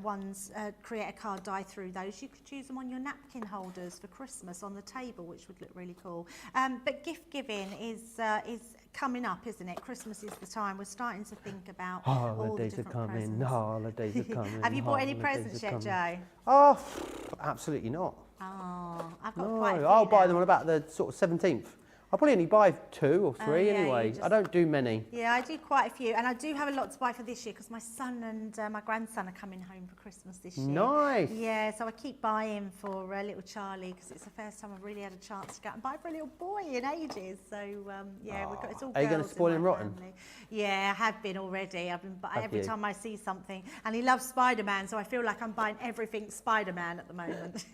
ones, create a card die through those, you could use them on your napkin holders for Christmas on the table, which would look really cool. But gift giving is coming up, isn't it? Christmas is the time. We're starting to think about all the different presents. Holidays are coming. Have you bought any presents yet, Joe? Oh, absolutely not. Oh, I've got quite a few I'll buy now. them on about the sort of 17th. I'll probably only buy 2 or 3 anyway. I don't do many. Yeah, I do quite a few, and I do have a lot to buy for this year because my son and my grandson are coming home for Christmas this year. Nice. Yeah, so I keep buying for little Charlie because it's the first time I've really had a chance to go out and buy for a little boy in ages. So yeah, we've got it's all. Are you going to spoil him rotten? Family. Yeah, I have been already. Every time I see something, and he loves Spider-Man, so I feel like I'm buying everything Spider-Man at the moment.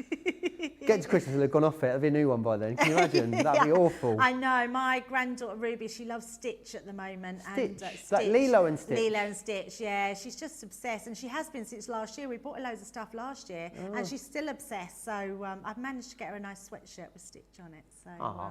Get to Christmas, he'll have gone off it. There'll be a new one by then. Can you imagine? That'd be awful. I know. My granddaughter Ruby, she loves Stitch at the moment. Stitch? And, Stitch. Like Lilo and Stitch? Lilo and Stitch, yeah. She's just obsessed, and she has been since last year. We bought her loads of stuff last year, and she's still obsessed. So I've managed to get her a nice sweatshirt with Stitch on it. So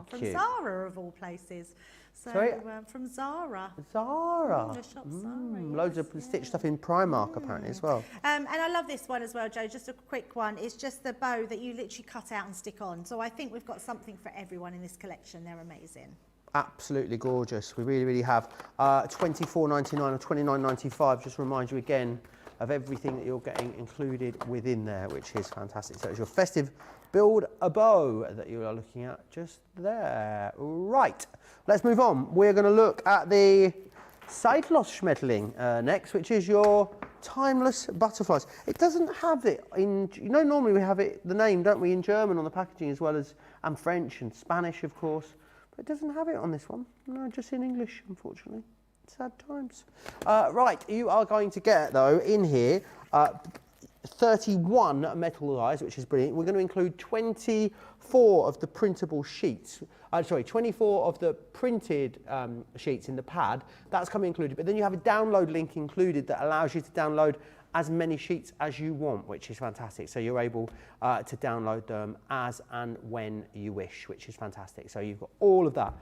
from cute. Sara, of all places. So from Zara. Zara. The shop Zara. Loads of Stitch stuff in Primark apparently as well. And I love this one as well, Joe. Just a quick one. It's just the bow that you literally cut out and stick on. So I think we've got something for everyone in this collection. They're amazing. Absolutely gorgeous. We really, really have. $24.99 or $29.95. Just remind you again of everything that you're getting included within there, which is fantastic. So it's your Festive Builder Bow that you are looking at just there. Right, let's move on. We're going to look at the Seidlosschmetterling next, which is your timeless butterflies. It doesn't have it in, normally we have it, the name, don't we, in German on the packaging as well as, and French and Spanish, of course. But it doesn't have it on this one. No, just in English, unfortunately. Sad times. Right, you are going to get, though, in here, 31 metal dies, which is brilliant. We're going to include 24 of the printable sheets. 24 of the printed sheets in the pad. That's coming included. But then you have a download link included that allows you to download as many sheets as you want, which is fantastic. So you're able to download them as and when you wish, which is fantastic. So you've got all of that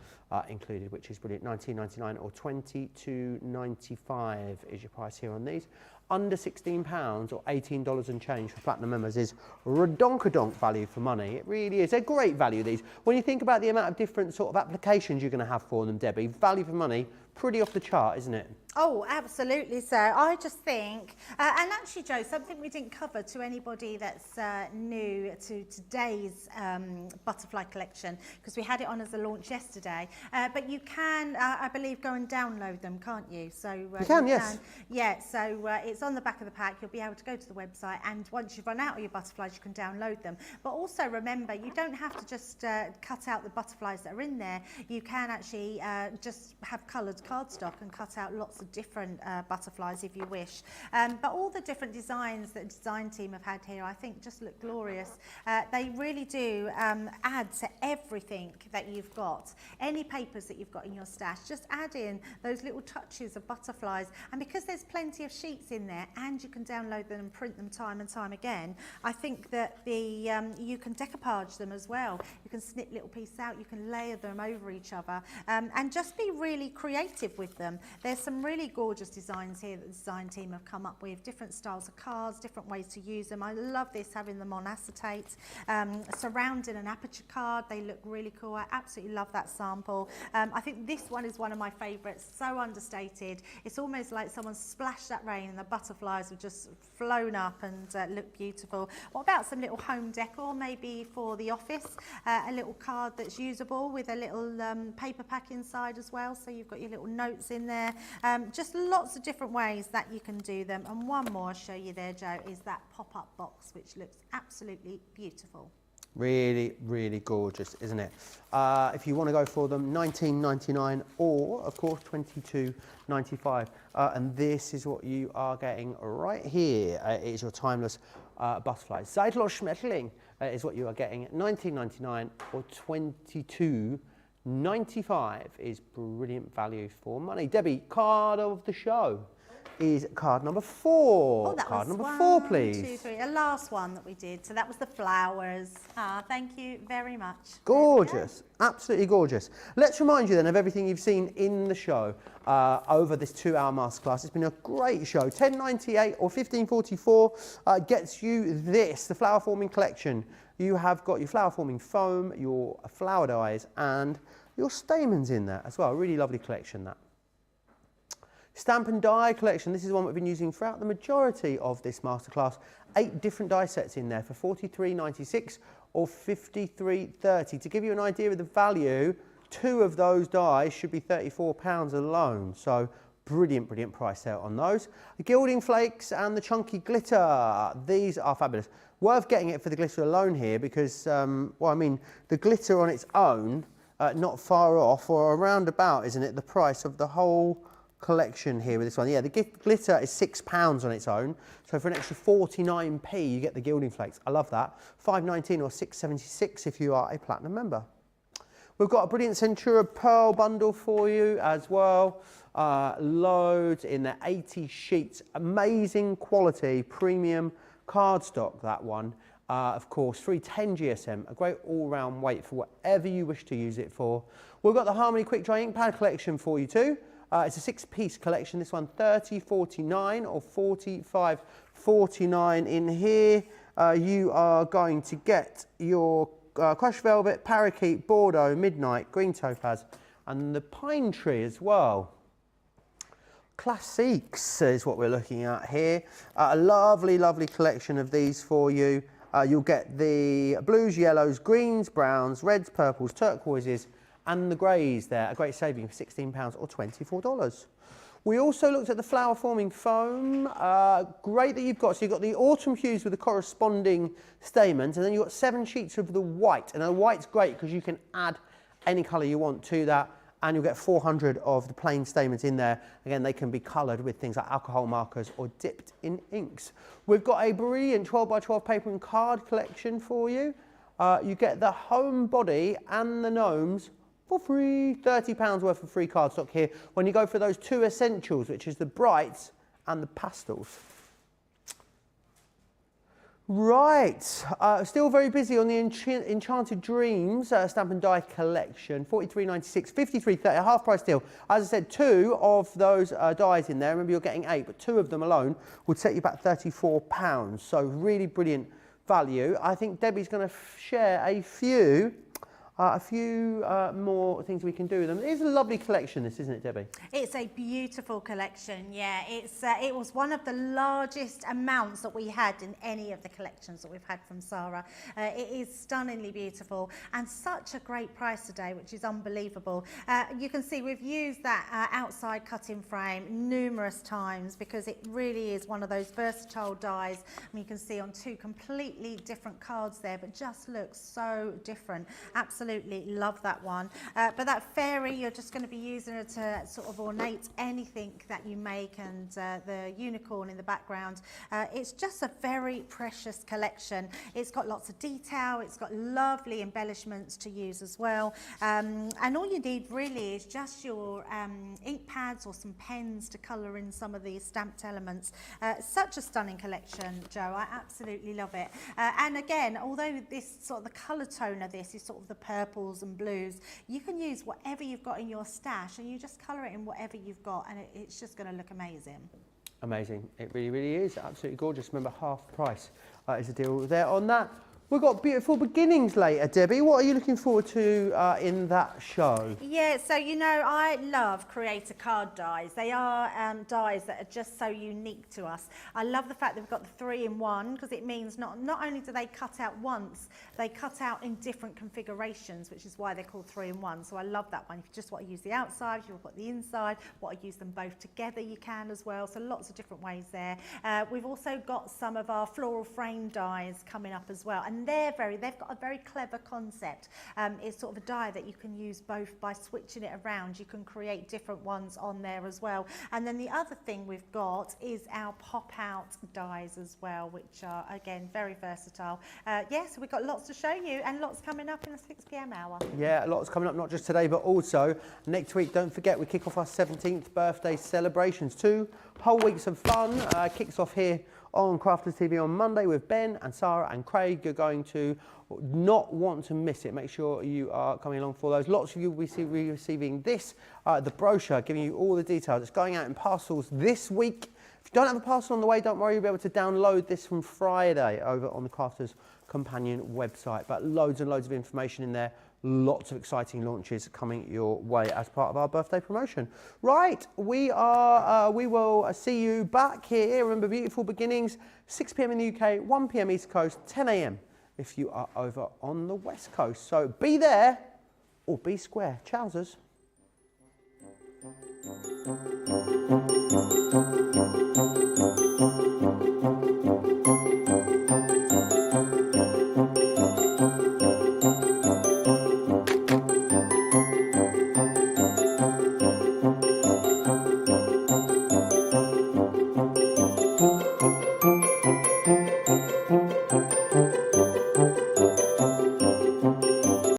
included, which is brilliant. $19.99 or $22.95 is your price here on these. Under £16 or $18 and change for platinum members is redonkadonk value for money. It really is. They're great value, these. When you think about the amount of different sort of applications you're going to have for them, Debbie, value for money, pretty off the chart, isn't it? Oh, absolutely, sir. I just think, and actually, Joe, something we didn't cover to anybody that's new to today's butterfly collection, because we had it on as a launch yesterday, but you can, I believe, go and download them, can't you? So you can, yes. Yeah, so it's on the back of the pack. You'll be able to go to the website, and once you've run out of your butterflies, you can download them. But also remember, you don't have to just cut out the butterflies that are in there. You can actually just have coloured cardstock and cut out lots of different butterflies if you wish. But all the different designs that the design team have had here, I think just look glorious. They really do add to everything that you've got. Any papers that you've got in your stash, just add in those little touches of butterflies. And because there's plenty of sheets in there and you can download them and print them time and time again, I think that you can decoupage them as well. You can snip little pieces out, you can layer them over each other, and just be really creative with them. There's some really gorgeous designs here that the design team have come up with, different styles of cards, different ways to use them. I love this, having them on acetate, surrounding an aperture card. They look really cool. I absolutely love that sample. I think this one is one of my favourites, so understated. It's almost like someone splashed that rain and the butterflies have just flown up and look beautiful. What about some little home decor, maybe for the office? A little card that's usable with a little paper pack inside as well, so you've got your little notes in there. Just lots of different ways that you can do them. And one more I'll show you there, Joe, is that pop-up box, which looks absolutely beautiful. Really, really gorgeous, isn't it? If you want to go for them, $19.99 or, of course, $22.95. And this is what you are getting right here. It is your timeless butterfly. Seidler Schmetterling is what you are getting at $19.99 or $22.95 is brilliant value for money. Debbie, card of the show is card number 4. Oh, that card was number 4, one, please. 2, 3. A last one that we did. So that was the flowers. Thank you very much. Gorgeous, absolutely gorgeous. Let's remind you then of everything you've seen in the show over this 2-hour masterclass. It's been a great show. $10.98 or $15.44 gets you this, the flower forming collection. You have got your flower forming foam, your flower dyes, and your stamens in there as well. Really lovely collection, that. Stamp and die collection. This is one we've been using throughout the majority of this masterclass. 8 different die sets in there for $43.96 or $53.30. To give you an idea of the value, 2 of those dies should be £34 alone. So brilliant, brilliant price there on those. The Gilding Flakes and the Chunky Glitter. These are fabulous. Worth getting it for the glitter alone here because, well, I mean, the glitter on its own, not far off or around about, isn't it, the price of the whole collection here with this one. Yeah, the glitter is £6 on its own, so for an extra 49p you get the Gilding Flakes. I love that. $5.19 or $6.76 if you are a platinum member. We've got a brilliant Centura Pearl bundle for you as well. Loads in there, 80 sheets, amazing quality premium cardstock, that one. Of course, 310 GSM, a great all-round weight for whatever you wish to use it for. We've got the Harmony Quick Dry Ink Pad collection for you too. It's a 6-piece collection. This one $30.49 or $45.49 in here. You are going to get your crushed velvet, parakeet, Bordeaux, midnight, green topaz, and the pine tree as well. Classiques is what we're looking at here. A lovely, lovely collection of these for you. You'll get the blues, yellows, greens, browns, reds, purples, turquoises, and the greys there, a great saving of £16 or $24. We also looked at the flower forming foam. Great that you've got, so you've got the autumn hues with the corresponding stamens, and then you've got 7 sheets of the white. And the white's great because you can add any colour you want to that, and you'll get 400 of the plain stamens in there. Again, they can be coloured with things like alcohol markers or dipped in inks. We've got a brilliant 12x12 paper and card collection for you. You get the home body and the gnomes for free. £30 worth of free cardstock here when you go for those 2 essentials, which is the brights and the pastels. Right, still very busy on the Enchanted Dreams stamp and die collection. $43.96, $53.30, a half price deal. As I said, 2 of those dies in there. Remember, you're getting 8, but 2 of them alone would set you back £34. So really brilliant value. I think Debbie's going to share a few more things we can do with them. It's a lovely collection, this, isn't it, Debbie? It's a beautiful collection, yeah. It was one of the largest amounts that we had in any of the collections that we've had from Sara. It is stunningly beautiful and such a great price today, which is unbelievable. You can see we've used that outside cut-in frame numerous times because it really is one of those versatile dies. I mean, you can see on 2 completely different cards there, but just looks so different. Absolutely absolutely love that one. But that fairy, you're just going to be using it to sort of ornate anything that you make, and the unicorn in the background. It's just a very precious collection. It's got lots of detail, it's got lovely embellishments to use as well. And all you need really is just your ink pads or some pens to colour in some of these stamped elements. Such a stunning collection, Joe. I absolutely love it. And again, although this sort of the colour tone of this is sort of the purples and blues, you can use whatever you've got in your stash and you just colour it in whatever you've got, and it's just going to look amazing. Amazing. It really, really is. Absolutely gorgeous. Remember, half price is the deal there on that. We've got Beautiful Beginnings later, Debbie. What are you looking forward to in that show? Yeah, so you know, I love creator card dies. They are dies that are just so unique to us. I love the fact that we've got the 3-in-1, because it means not only do they cut out once, they cut out in different configurations, which is why they're called 3-in-1. So I love that one. If you just want to use the outside, if you want the inside, want to use them both together, you can as well. So lots of different ways there. We've also got some of our Floral Frame dies coming up as well. And they've got a very clever concept. It's sort of a die that you can use both by switching it around. You can create different ones on there as well. And then the other thing we've got is our pop-out dies as well, which are, again, very versatile. So we've got lots to show you and lots coming up in the 6 p.m. hour. Yeah, lots coming up, not just today, but also next week. Don't forget, we kick off our 17th birthday celebrations. 2 whole weeks of fun. Kicks off here on Crafters TV on Monday with Ben and Sara and Craig. You're going to not want to miss it. Make sure you are coming along for those. Lots of you will be receiving this, the brochure, giving you all the details. It's going out in parcels this week. If you don't have a parcel on the way, don't worry, you'll be able to download this from Friday over on the Crafters Companion website. But loads and loads of information in there. Lots of exciting launches coming your way as part of our birthday promotion. Right, we will see you back here. Remember, Beautiful Beginnings, 6 p.m. in the UK, 1 p.m. East Coast, 10 a.m. if you are over on the West Coast. So be there or be square. Chowsers.